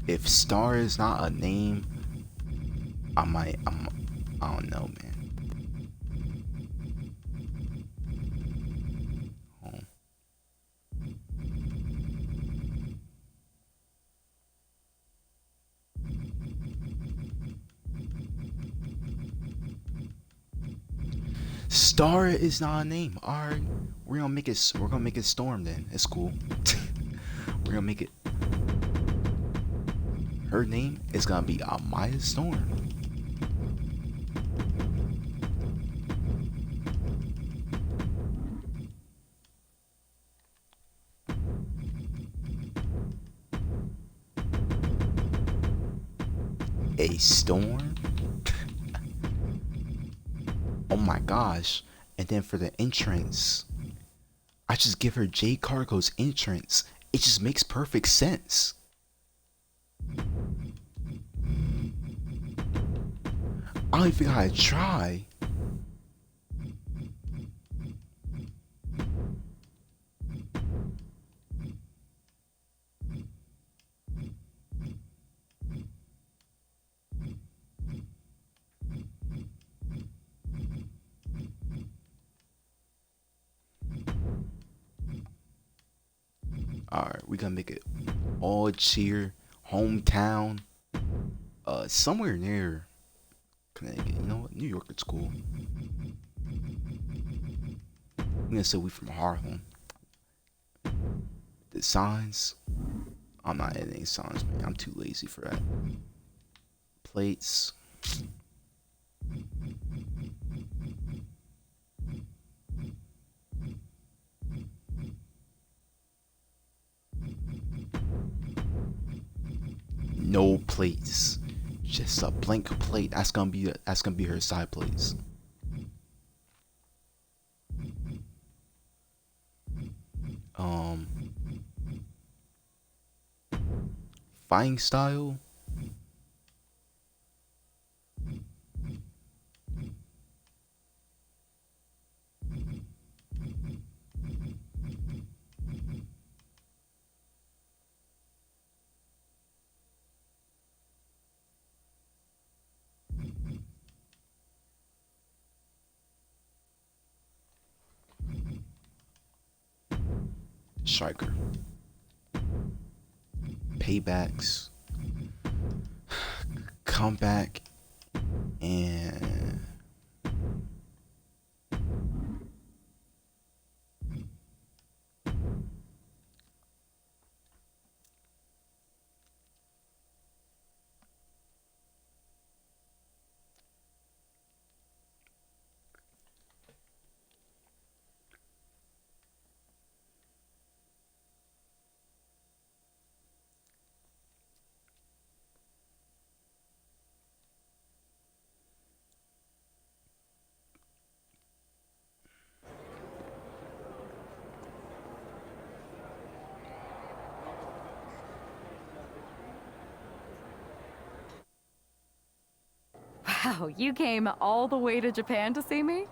Speaker 7: if Star is not a name, I don't know, man. Star is not a name. Alright. We're gonna make it Storm then. It's cool. We're gonna make it. Her name is gonna be Amaya Storm. A storm? Oh my gosh. And then for the entrance, I just give her Jade Cargo's entrance. It just makes perfect sense. I don't even gotta try. Alright, we gonna make it all cheer, hometown, somewhere near Connecticut. You know what? New York is cool. I'm gonna say we from Harlem. edit signs. I'm not editing signs, man. I'm too lazy for that. Plates. No plates. Just a blank plate. That's gonna be her side plates. Fighting style. Striker. Paybacks. Comeback. And
Speaker 16: Wow, you came all the way to Japan to see me?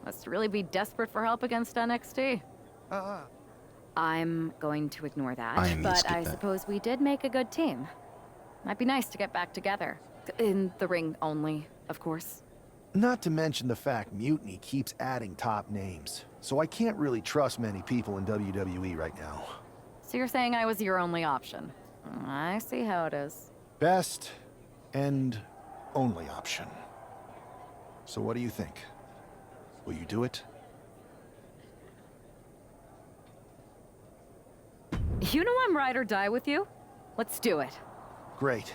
Speaker 16: Must really be desperate for help against NXT. I'm going to ignore that, but I suppose we did make a good team. Might be nice to get back together. In the ring only, of course.
Speaker 10: Not to mention the fact Mutiny keeps adding top names, so I can't really trust many people in WWE right now.
Speaker 16: So you're saying I was your only option? I see how it is.
Speaker 10: Best and only option. So what do you think? Will you do it?
Speaker 16: You know I'm ride or die with you. Let's do it.
Speaker 10: Great.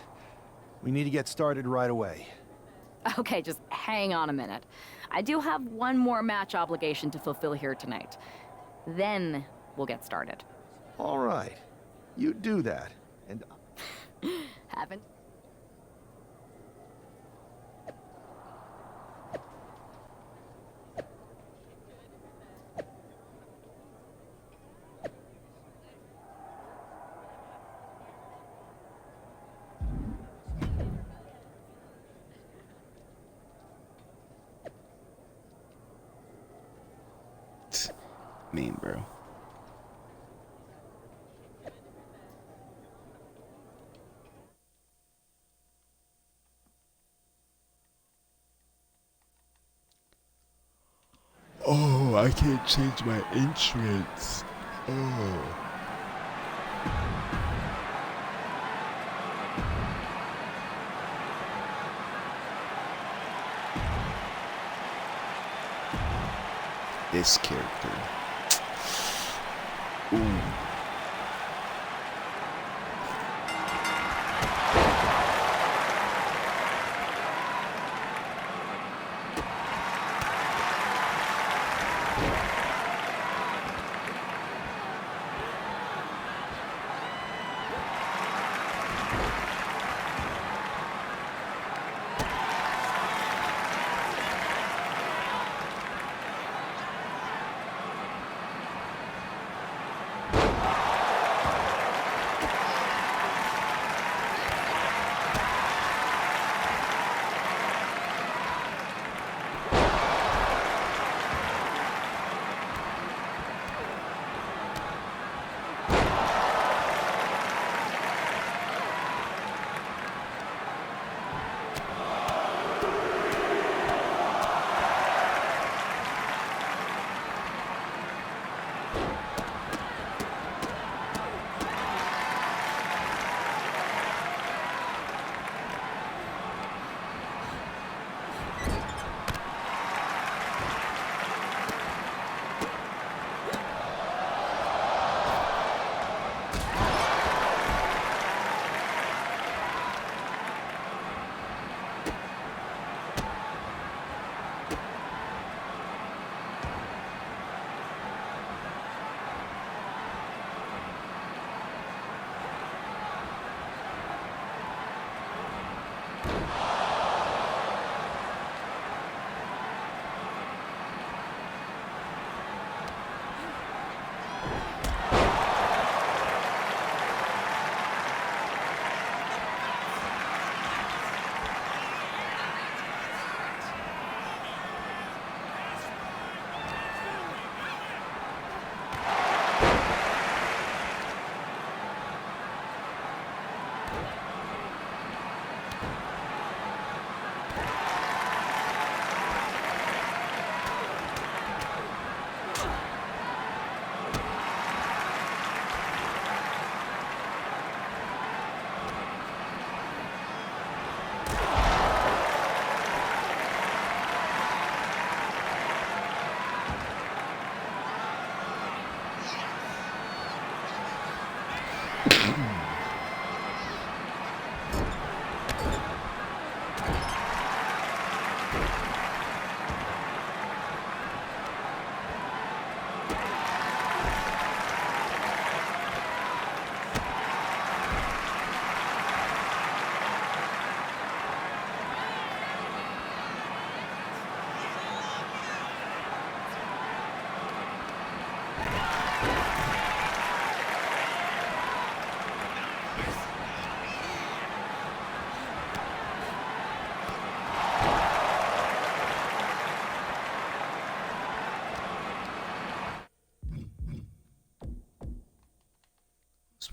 Speaker 10: We need to get started right away.
Speaker 16: Okay, just hang on a minute. I do have one more match obligation to fulfill here tonight. Then we'll get started.
Speaker 10: All right. You do that, and...
Speaker 16: Haven't...
Speaker 7: Mean, bro. Oh, I can't change my entrance. Oh. This character. Ooh.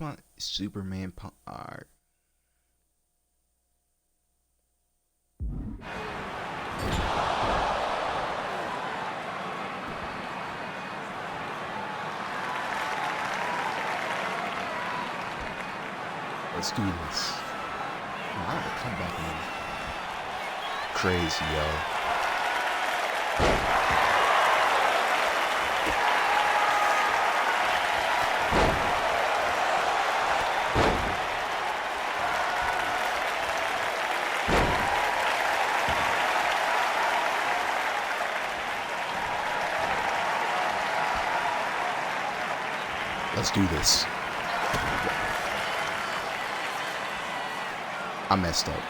Speaker 7: What's my Superman pump? Alright. Let's do this. I have a comeback move. Crazy, yo. Let's do this. I messed up.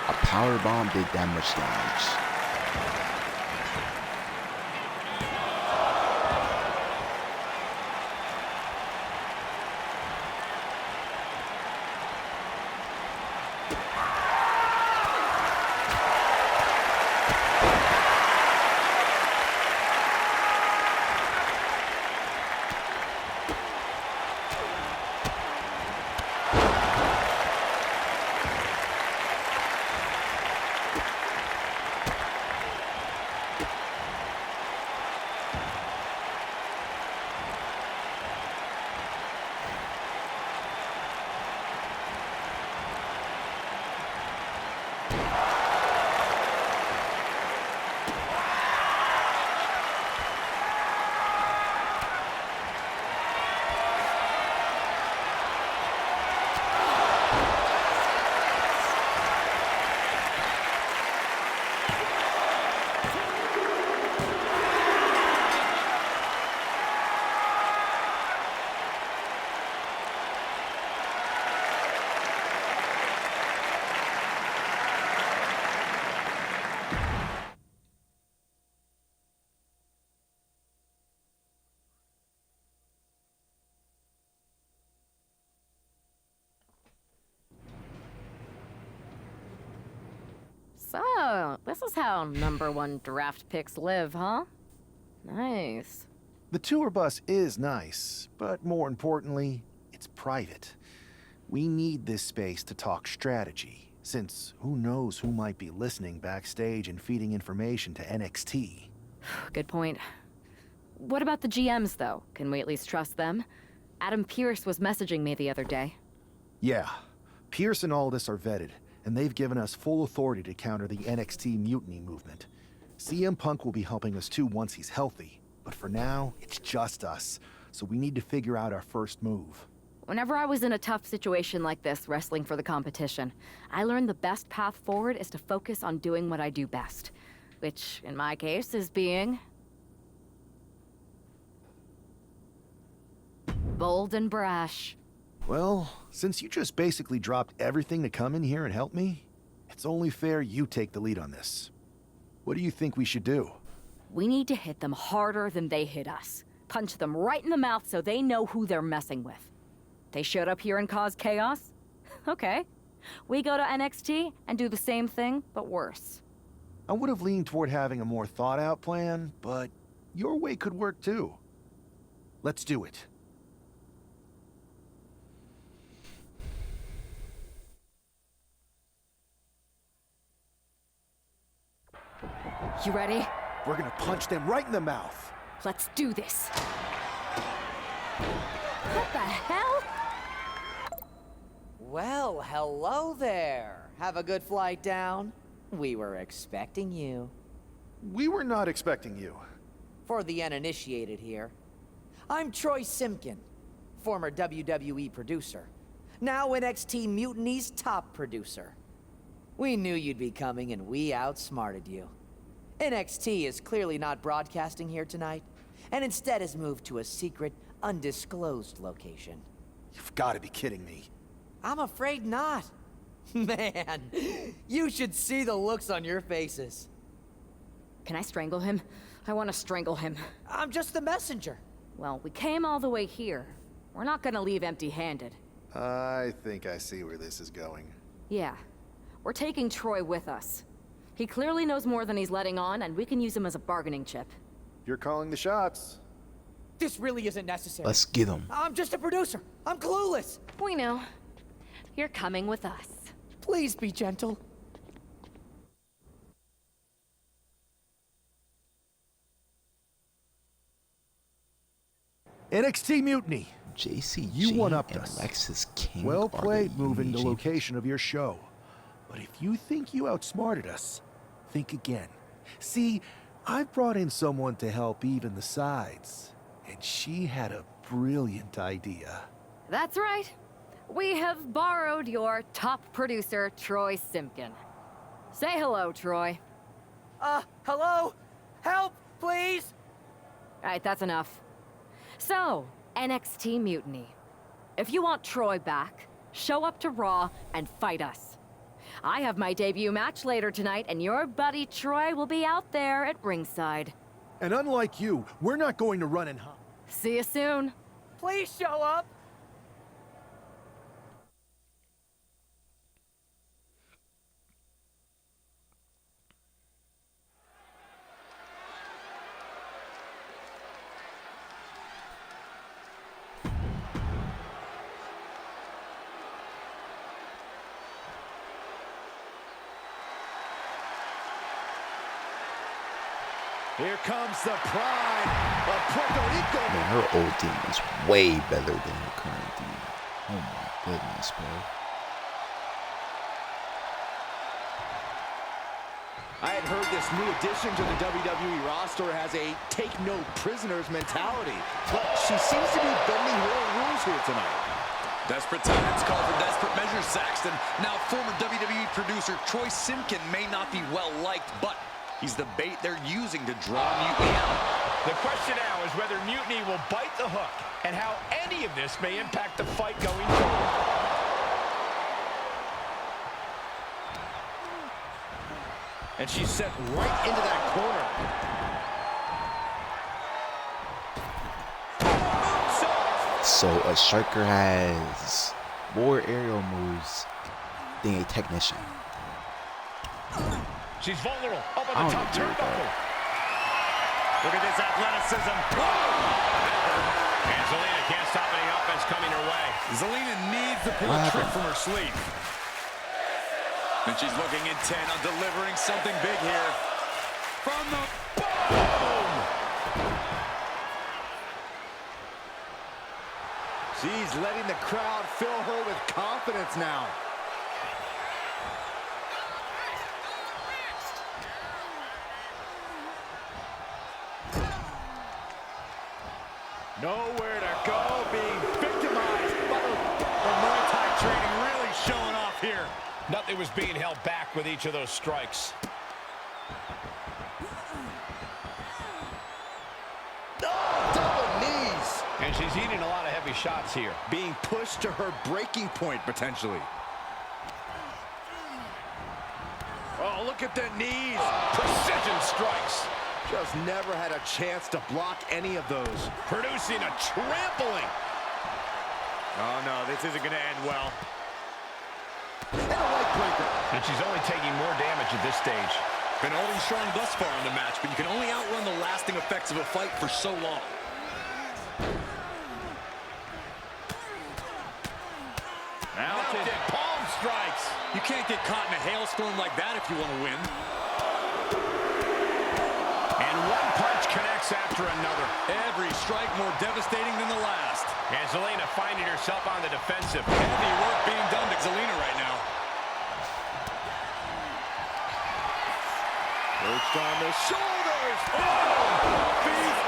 Speaker 7: A power bomb did that much damage.
Speaker 16: So, this is how #1 draft picks live, huh? Nice.
Speaker 10: The tour bus is nice, but more importantly, it's private. We need this space to talk strategy, since who knows who might be listening backstage and feeding information to NXT.
Speaker 16: Good point. What about the GMs, though? Can we at least trust them? Adam Pearce was messaging me the other day.
Speaker 10: Yeah, Pierce and Aldis are vetted, and they've given us full authority to counter the NXT mutiny movement. CM Punk will be helping us too once he's healthy, but for now, it's just us, so we need to figure out our first move.
Speaker 16: Whenever I was in a tough situation like this, wrestling for the competition, I learned the best path forward is to focus on doing what I do best, which, in my case, is being bold and brash.
Speaker 10: Well, since you just basically dropped everything to come in here and help me, it's only fair you take the lead on this. What do you think we should do?
Speaker 16: We need to hit them harder than they hit us. Punch them right in the mouth so they know who they're messing with. They showed up here and caused chaos? Okay. We go to NXT and do the same thing, but worse.
Speaker 10: I would have leaned toward having a more thought-out plan, but your way could work too. Let's do it.
Speaker 16: You ready?
Speaker 10: We're gonna punch them right in the mouth.
Speaker 16: Let's do this. What the hell?
Speaker 17: Well, hello there. Have a good flight down. We were expecting you.
Speaker 10: We were not expecting you.
Speaker 17: For the uninitiated here, I'm Troy Simkin, former WWE producer, now NXT Mutiny's top producer. We knew you'd be coming and we outsmarted you. NXT is clearly not broadcasting here tonight, and instead has moved to a secret, undisclosed location.
Speaker 10: You've got to be kidding me.
Speaker 17: I'm afraid not. Man, you should see the looks on your faces.
Speaker 16: Can I strangle him? I want to strangle him.
Speaker 17: I'm just the messenger.
Speaker 16: Well, we came all the way here. We're not gonna leave empty-handed.
Speaker 10: I think I see where this is going.
Speaker 16: Yeah. We're taking Troy with us. He clearly knows more than he's letting on, and we can use him as a bargaining chip.
Speaker 10: You're calling the shots.
Speaker 17: This really isn't necessary.
Speaker 7: Let's get him.
Speaker 17: I'm just a producer. I'm clueless.
Speaker 16: We know. You're coming with us.
Speaker 17: Please be gentle.
Speaker 10: NXT Mutiny.
Speaker 7: JC,
Speaker 10: you one-upped
Speaker 7: and
Speaker 10: us.
Speaker 7: Lexus King.
Speaker 10: Well played moving the location of your show. But if you think you outsmarted us, think again. See, I've brought in someone to help even the sides, and she had a brilliant idea.
Speaker 16: That's right. We have borrowed your top producer, Troy Simkin. Say hello, Troy.
Speaker 17: Hello? Help, please?
Speaker 16: All right, that's enough. So, NXT Mutiny. If you want Troy back, show up to Raw and fight us. I have my debut match later tonight, and your buddy Troy will be out there at ringside.
Speaker 10: And unlike you, we're not going to run and hide.
Speaker 16: See you soon.
Speaker 17: Please show up.
Speaker 1: Here comes the pride of Puerto Rico.
Speaker 7: Man, her old team is way better than the current team. Oh my goodness, bro.
Speaker 1: I had heard this new addition to the WWE roster has a take-no-prisoners mentality, but she seems to be bending her own rules here tonight.
Speaker 2: Desperate times call for desperate measures, Saxton. Now, former WWE producer Troy Simkin may not be well-liked, but he's the bait they're using to draw Mutiny out.
Speaker 4: The question now is whether Mutiny will bite the hook and how any of this may impact the fight going forward.
Speaker 1: And she's set right into that corner.
Speaker 7: So a striker has more aerial moves than a technician.
Speaker 4: She's vulnerable. Up on the top turnbuckle.
Speaker 1: Look at this athleticism.
Speaker 4: And Zelina can't stop any offense coming her way.
Speaker 2: Zelina needs to pull a trick from her sleeve. And she's looking intent on delivering something big here. From the boom!
Speaker 1: She's letting the crowd fill her with confidence now. Nowhere to go, being victimized. The Muay Thai training really showing off here.
Speaker 4: Nothing was being held back with each of those strikes.
Speaker 1: Oh, double knees.
Speaker 4: And she's eating a lot of heavy shots here.
Speaker 1: Being pushed to her breaking point, potentially. Oh, look at the knees.
Speaker 4: Precision strikes.
Speaker 1: Just never had a chance to block any of those.
Speaker 4: Producing a trampling.
Speaker 1: Oh, no, this isn't going to end well. And a leg breaker.
Speaker 4: And she's only taking more damage at this stage.
Speaker 2: Been holding strong thus far in the match, but you can only outrun the lasting effects of a fight for so long.
Speaker 1: Mounted palm strikes.
Speaker 2: You can't get caught in a hailstorm like that if you want to win.
Speaker 4: And one punch connects after another.
Speaker 2: Every strike more devastating than the last.
Speaker 4: And Zelina finding herself on the defensive.
Speaker 2: Heavy work being done to Zelina right now.
Speaker 1: Perched on the shoulders. Oh! Feet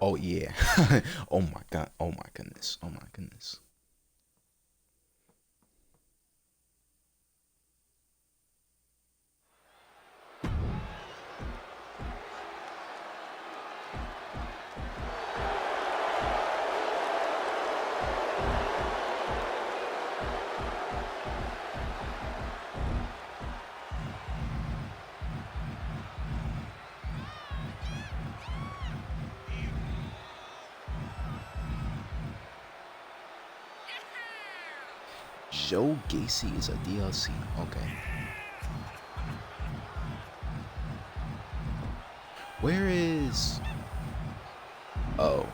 Speaker 7: Oh yeah. Oh my god. Oh my goodness. Oh my goodness. Joe Gacy is a DLC. Okay. Where is... Oh.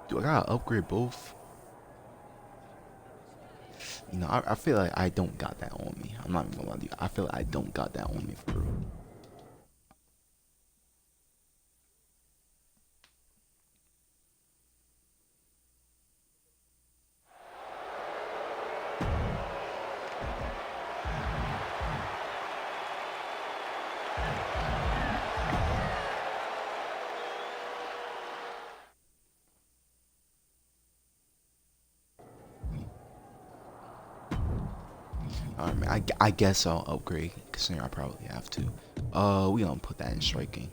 Speaker 7: Do I gotta upgrade both? You know, I feel like I don't got that on me. I'm not even gonna lie to you. I feel like I don't got that on me for real. Alright, man. I guess I'll upgrade, considering I probably have to. We gonna put that in striking.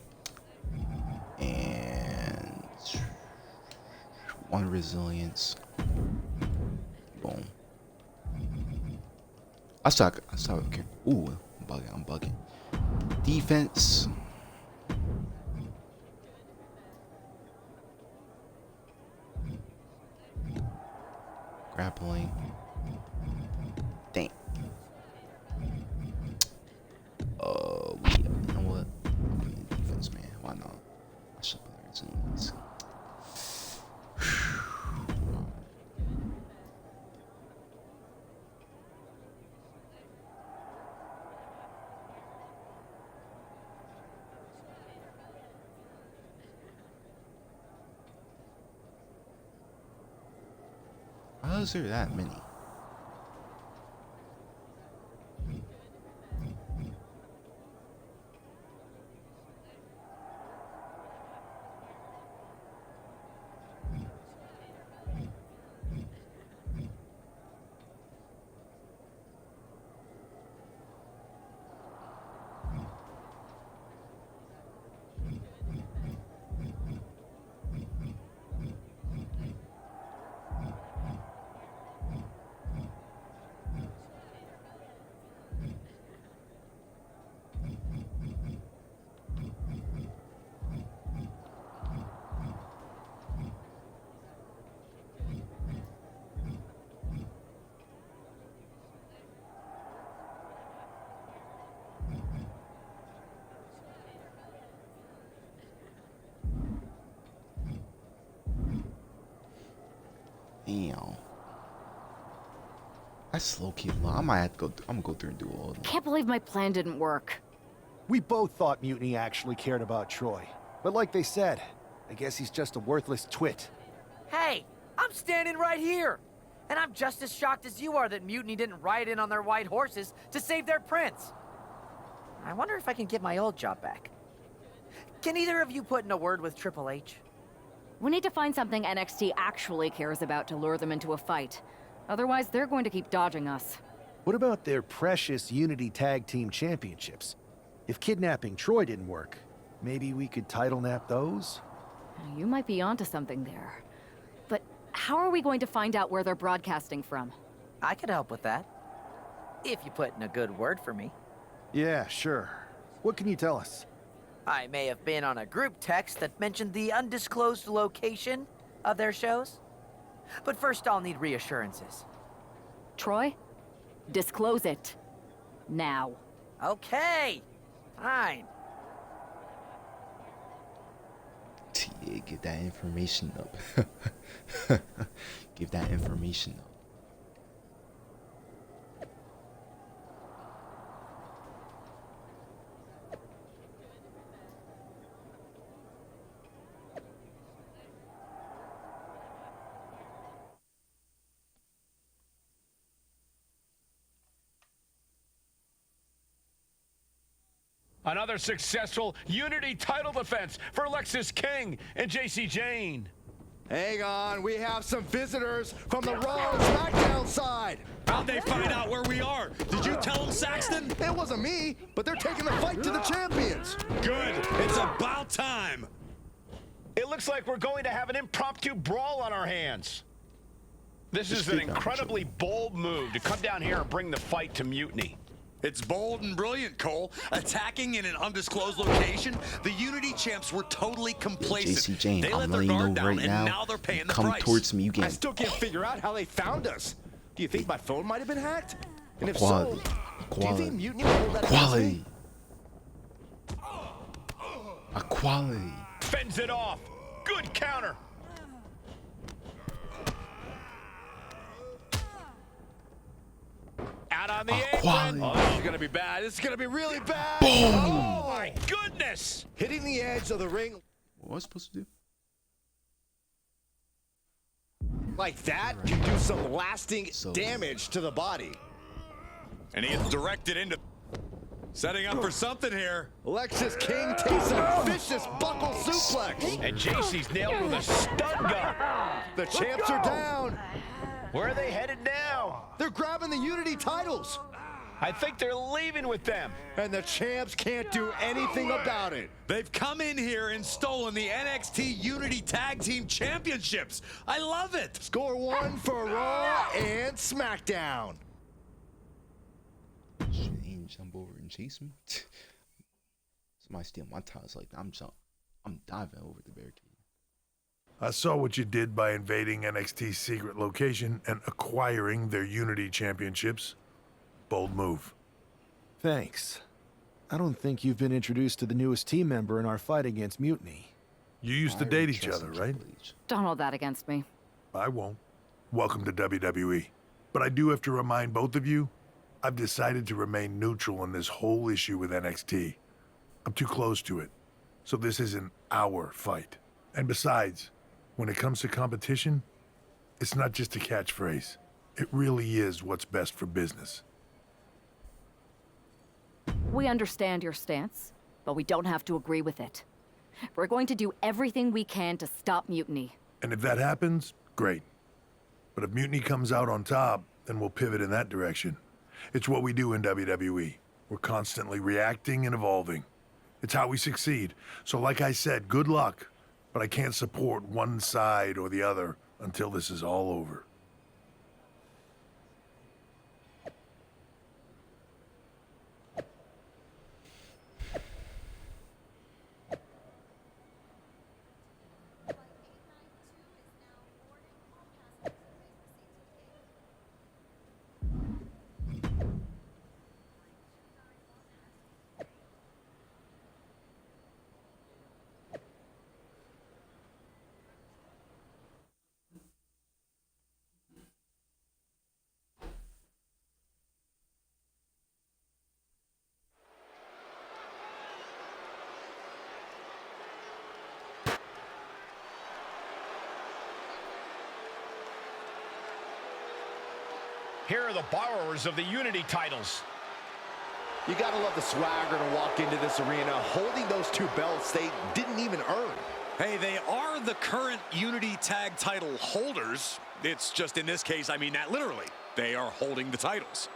Speaker 7: And 1 resilience. Boom. I still okay. Ooh, I'm bugging. Defense. Grappling. Dang. You know what? I'm putting in defense, man. Why not? I should put resilience. How is there that many? Damn. That's low key long. I might have to go. I'm gonna go through and do all of them.
Speaker 16: Can't believe my plan didn't work.
Speaker 10: We both thought Mutiny actually cared about Troy. But like they said, I guess he's just a worthless twit.
Speaker 17: Hey, I'm standing right here. And I'm just as shocked as you are that Mutiny didn't ride in on their white horses to save their prince. I wonder if I can get my old job back. Can either of you put in a word with Triple H?
Speaker 16: We need to find something NXT actually cares about to lure them into a fight. Otherwise, they're going to keep dodging us.
Speaker 10: What about their precious Unity Tag Team Championships? If kidnapping Troy didn't work, maybe we could title nap those?
Speaker 16: You might be onto something there. But how are we going to find out where they're broadcasting from?
Speaker 17: I could help with that. If you put in a good word for me.
Speaker 10: Yeah, sure. What can you tell us?
Speaker 17: I may have been on a group text that mentioned the undisclosed location of their shows. But first I'll need reassurances.
Speaker 16: Troy, disclose it. Now.
Speaker 17: Okay, fine.
Speaker 7: Yeah, get that information up. Give that information up.
Speaker 4: Another successful Unity title defense for Lexis King and JC Jane.
Speaker 1: Hang on, we have some visitors from the Raw and SmackDown side.
Speaker 2: How'd they find out where we are? Did you tell them, Saxton?
Speaker 1: It wasn't me, but they're taking the fight to the champions.
Speaker 2: Good. It's about time.
Speaker 4: It looks like we're going to have an impromptu brawl on our hands. This is an incredibly bold move to come down here and bring the fight to Mutiny.
Speaker 2: It's bold and brilliant, Cole. Attacking in an undisclosed location, the Unity champs were totally complacent.
Speaker 7: JC Jane,
Speaker 2: they let
Speaker 7: I'm
Speaker 2: their
Speaker 7: letting you
Speaker 2: guard
Speaker 7: know
Speaker 2: down,
Speaker 7: right
Speaker 2: and
Speaker 7: now.
Speaker 2: now they're paying the
Speaker 7: Come
Speaker 2: price.
Speaker 7: towards me, you
Speaker 1: I
Speaker 7: get
Speaker 1: still can't figure out how they found us. Do you think my phone might have been hacked? And if
Speaker 7: quality.
Speaker 1: so, do you
Speaker 7: Quality.
Speaker 1: think Mutiny will hold that
Speaker 7: Quality. A quality.
Speaker 4: Fends it off. Good counter. Out on the apron.
Speaker 1: Oh, this is gonna be bad. This is gonna be really bad.
Speaker 7: Boom.
Speaker 4: Oh my goodness!
Speaker 1: Hitting the edge of the ring
Speaker 7: What was I supposed to do?
Speaker 1: like that can do some lasting damage to the body.
Speaker 2: And he is directed into... Setting up for something here.
Speaker 1: Lexis King takes a vicious buckle suplex.
Speaker 4: And JC's nailed with a stun gun.
Speaker 1: The champs are down.
Speaker 4: Where are they headed now?
Speaker 1: They're grabbing the Unity titles.
Speaker 4: I think they're leaving with them.
Speaker 1: And the champs can't do anything about it.
Speaker 2: They've come in here and stolen the NXT Unity Tag Team Championships. I love it.
Speaker 1: Score one for Raw and SmackDown.
Speaker 7: Shit, he ain't jump over and chase me. Somebody steal my tires like that. I'm diving over the barricade.
Speaker 3: I saw what you did by invading NXT's secret location and acquiring their Unity championships. Bold move.
Speaker 10: Thanks. I don't think you've been introduced to the newest team member in our fight against Mutiny.
Speaker 3: You used to date each other, right?
Speaker 16: Don't hold that against me.
Speaker 3: I won't. Welcome to WWE. But I do have to remind both of you, I've decided to remain neutral in this whole issue with NXT. I'm too close to it. So this isn't our fight. And besides, when it comes to competition, it's not just a catchphrase. It really is what's best for business.
Speaker 16: We understand your stance, but we don't have to agree with it. We're going to do everything we can to stop Mutiny.
Speaker 3: And if that happens, great. But if Mutiny comes out on top, then we'll pivot in that direction. It's what we do in WWE. We're constantly reacting and evolving. It's how we succeed. So like I said, good luck. But I can't support one side or the other until this is all over.
Speaker 4: Here are the borrowers of the Unity titles.
Speaker 1: You gotta love the swagger to walk into this arena holding those two belts they didn't even earn.
Speaker 2: Hey, they are the current Unity Tag title holders. It's just in this case, I mean that literally. They are holding the titles.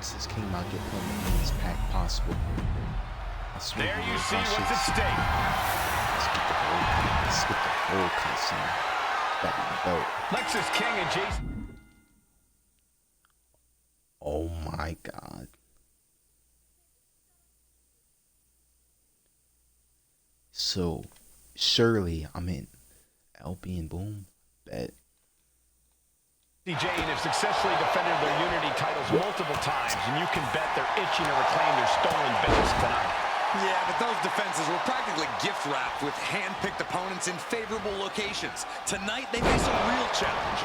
Speaker 7: Lexus King might get put in the meanest pack possible. I swear
Speaker 4: There you see
Speaker 7: that
Speaker 4: what's at
Speaker 7: shit's-
Speaker 4: stake.
Speaker 7: Let's skip the whole cutscene. Back in the belt.
Speaker 4: Lexus King and Jason.
Speaker 7: Oh my god. So, surely I'm in LP and Boom. Bet.
Speaker 4: Jane have successfully defended their Unity titles multiple times, and you can bet they're itching to reclaim their stolen belts tonight.
Speaker 2: Yeah, but those defenses were practically gift-wrapped with hand-picked opponents in favorable locations. Tonight, they face a real challenge.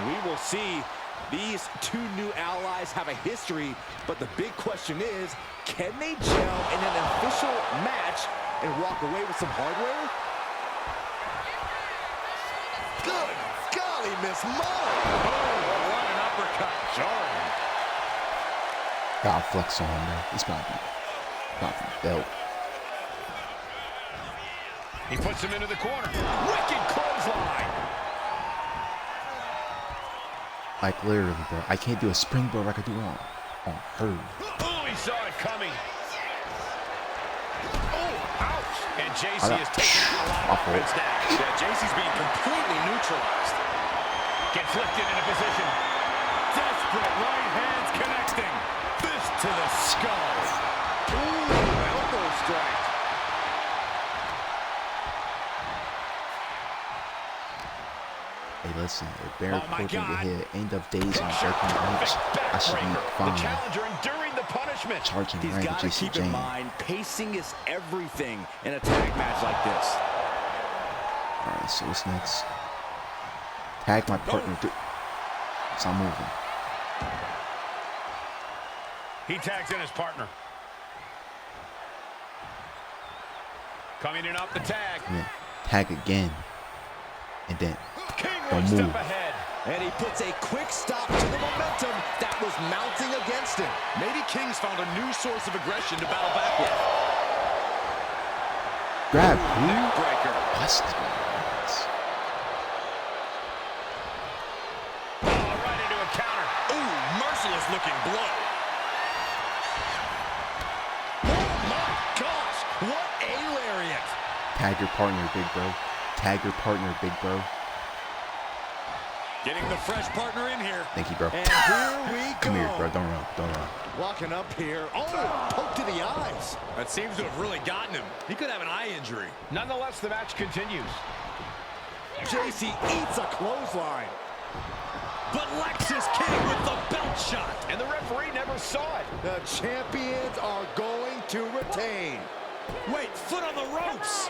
Speaker 1: We will see. These two new allies have a history, but the big question is, can they gel in an official match and walk away with some hardware? Good golly, Miss Molly!
Speaker 4: Oh, what an uppercut. Jordan.
Speaker 7: God flex on him, man. He's about to be belt.
Speaker 4: He puts him into the corner. Wicked clothesline.
Speaker 7: Like literally, bro. I can't do a springboard like I do on her.
Speaker 4: Oh, he saw it coming. Oh, ouch. And JC is taking a lot of offense now.
Speaker 2: Yeah, JC's being completely neutralized.
Speaker 4: Gets lifted into position. Desperate right hands connecting. Fist to the skull. Ooh, elbow strike.
Speaker 7: Hey, listen, if Barrett Corbin get hit end of days on jerking range, I should be fine.
Speaker 4: The challenger enduring the punishment.
Speaker 7: Charging
Speaker 1: He's
Speaker 7: right
Speaker 1: got
Speaker 7: to
Speaker 1: to
Speaker 7: JC
Speaker 1: keep in
Speaker 7: Jane.
Speaker 1: mind, pacing is everything in a tag match like this.
Speaker 7: Alright, so what's next? Tag my partner. So I'm moving.
Speaker 4: He tags in his partner. Coming in off the tag.
Speaker 7: Yeah. Tag again. And then
Speaker 4: King
Speaker 7: don't
Speaker 4: one
Speaker 7: move.
Speaker 4: step ahead.
Speaker 1: And he puts a quick stop to the momentum that was mounting against him.
Speaker 2: Maybe King's found a new source of aggression to battle back with.
Speaker 7: Grab, who?
Speaker 2: Neckbreaker.
Speaker 7: Bust this man.
Speaker 4: Oh, right into a counter.
Speaker 2: Ooh, merciless looking blow.
Speaker 1: Oh my gosh, what a lariat.
Speaker 7: Tag your partner, big bro. Tag your partner, big bro.
Speaker 2: Getting the fresh partner in here.
Speaker 7: Thank you, bro.
Speaker 1: And here we go.
Speaker 7: Come here, bro. Don't run. Don't run.
Speaker 1: Walking up here. Oh, poke to the eyes.
Speaker 2: That seems to have really gotten him. He could have an eye injury.
Speaker 4: Nonetheless, the match continues.
Speaker 1: JC eats a clothesline.
Speaker 2: But Lexus King with the belt shot.
Speaker 4: And the referee never saw it.
Speaker 1: The champions are going to retain.
Speaker 2: Wait, foot on the ropes.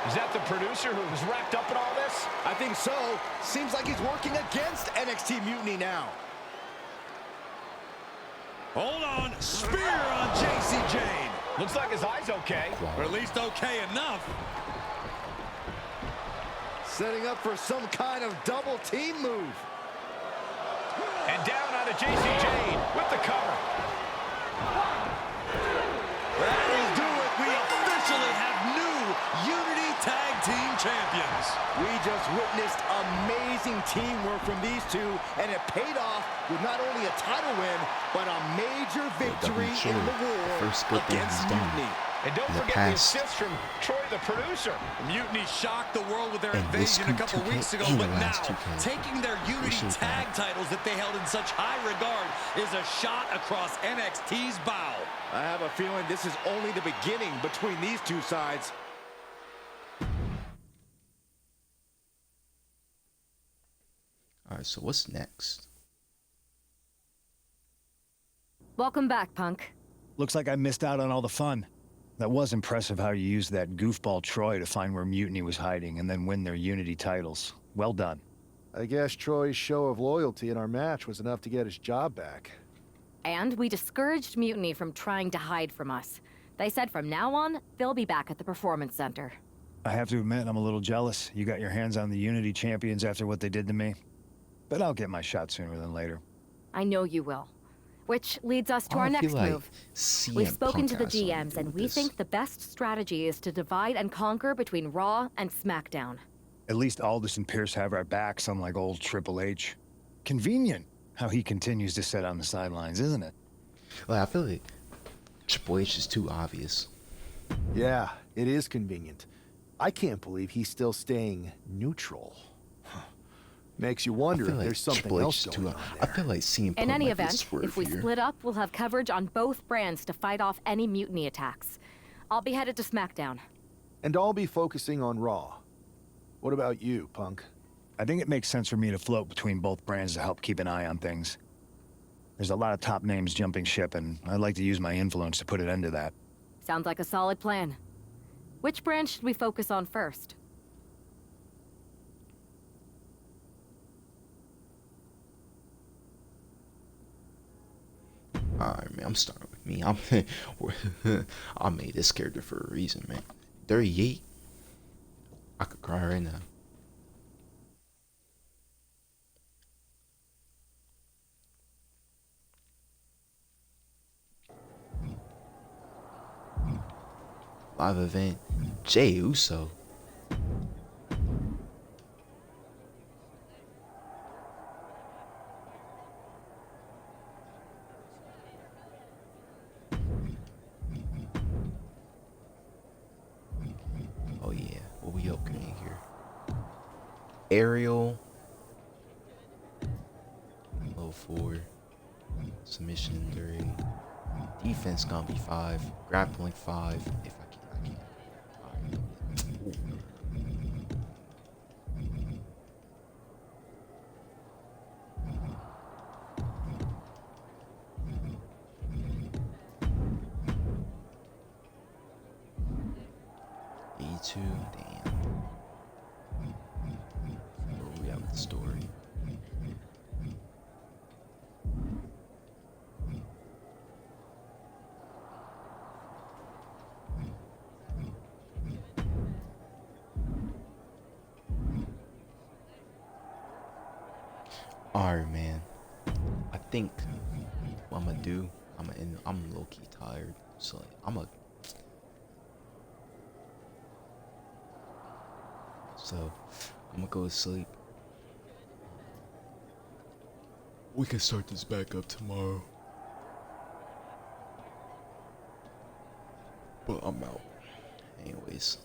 Speaker 4: Is that the producer who's wrapped up in all this?
Speaker 1: I think so. Seems like he's working against NXT Mutiny now.
Speaker 2: Hold on. Spear on JC Jane.
Speaker 4: Looks like his eye's okay.
Speaker 2: Or at least okay enough.
Speaker 1: Setting up for some kind of double team move.
Speaker 4: And down onto JC Jane with the cover.
Speaker 2: That'll do it. We officially have new Unity Tag Team Champions.
Speaker 1: We just witnessed amazing teamwork from these two, and it paid off with not only a title win, but a major victory in the war against Mutiny.
Speaker 4: And don't forget the assist from Troy, the producer.
Speaker 2: Mutiny shocked the world with their
Speaker 7: And this
Speaker 2: invasion a
Speaker 7: Creed
Speaker 2: couple
Speaker 7: 2K
Speaker 2: weeks ago,
Speaker 7: and the
Speaker 2: but now,
Speaker 7: last 2K.
Speaker 2: taking their Unity
Speaker 7: Appreciate
Speaker 2: tag
Speaker 7: that.
Speaker 2: titles that they held in such high regard is a shot across NXT's bow.
Speaker 1: I have a feeling this is only the beginning between these two sides.
Speaker 7: Alright, so what's next?
Speaker 16: Welcome back, Punk.
Speaker 12: Looks like I missed out on all the fun. That was impressive how you used that goofball Troy to find where Mutiny was hiding and then win their Unity titles. Well done.
Speaker 10: I guess Troy's show of loyalty in our match was enough to get his job back.
Speaker 16: And we discouraged Mutiny from trying to hide from us. They said from now on, they'll be back at the Performance Center.
Speaker 12: I have to admit, I'm a little jealous. You got your hands on the Unity champions after what they did to me. But I'll get my shot sooner than later.
Speaker 16: I know you will. Which leads us to
Speaker 7: I
Speaker 16: our
Speaker 7: feel
Speaker 16: next
Speaker 7: like
Speaker 16: move.
Speaker 7: CM
Speaker 16: We've spoken
Speaker 7: Punk
Speaker 16: to the
Speaker 7: has something to
Speaker 16: GMs,
Speaker 7: do
Speaker 16: and
Speaker 7: with
Speaker 16: we
Speaker 7: this.
Speaker 16: think the best strategy is to divide and conquer between Raw and SmackDown.
Speaker 12: At least Aldous and Pierce have our backs, unlike old Triple H. Convenient how he continues to sit on the sidelines, isn't it?
Speaker 7: Like I feel like Triple H is too obvious.
Speaker 10: Yeah, it is convenient. I can't believe he's still staying neutral. Makes you wonder if
Speaker 7: like
Speaker 10: there's something
Speaker 7: Triple H
Speaker 10: else
Speaker 7: is
Speaker 10: going
Speaker 7: too,
Speaker 10: on
Speaker 7: I
Speaker 10: there.
Speaker 7: feel like seeing
Speaker 16: In any
Speaker 7: might be a
Speaker 16: event,
Speaker 7: swerve
Speaker 16: if we
Speaker 7: here.
Speaker 16: split up, we'll have coverage on both brands to fight off any mutiny attacks. I'll be headed to SmackDown.
Speaker 10: And I'll be focusing on Raw. What about you, Punk?
Speaker 12: I think it makes sense for me to float between both brands to help keep an eye on things. There's a lot of top names jumping ship, and I'd like to use my influence to put an end to that.
Speaker 16: Sounds like a solid plan. Which brand should we focus on first?
Speaker 7: Alright, man, I'm starting with me. I made this character for a reason, man. 38. I could cry right now. Live event, Jey Uso. Oh yeah, what we upgrading here? Aerial. Low 4. Submission 3. Defense gonna be 5. Grappling 5. If I can. Alright. E2, damn. Where we at with the story? Alright, man. I think what I'm gonna do, I'm low key tired, so like, I'm gonna go to sleep. We can start this back up tomorrow. But I'm out. Anyways.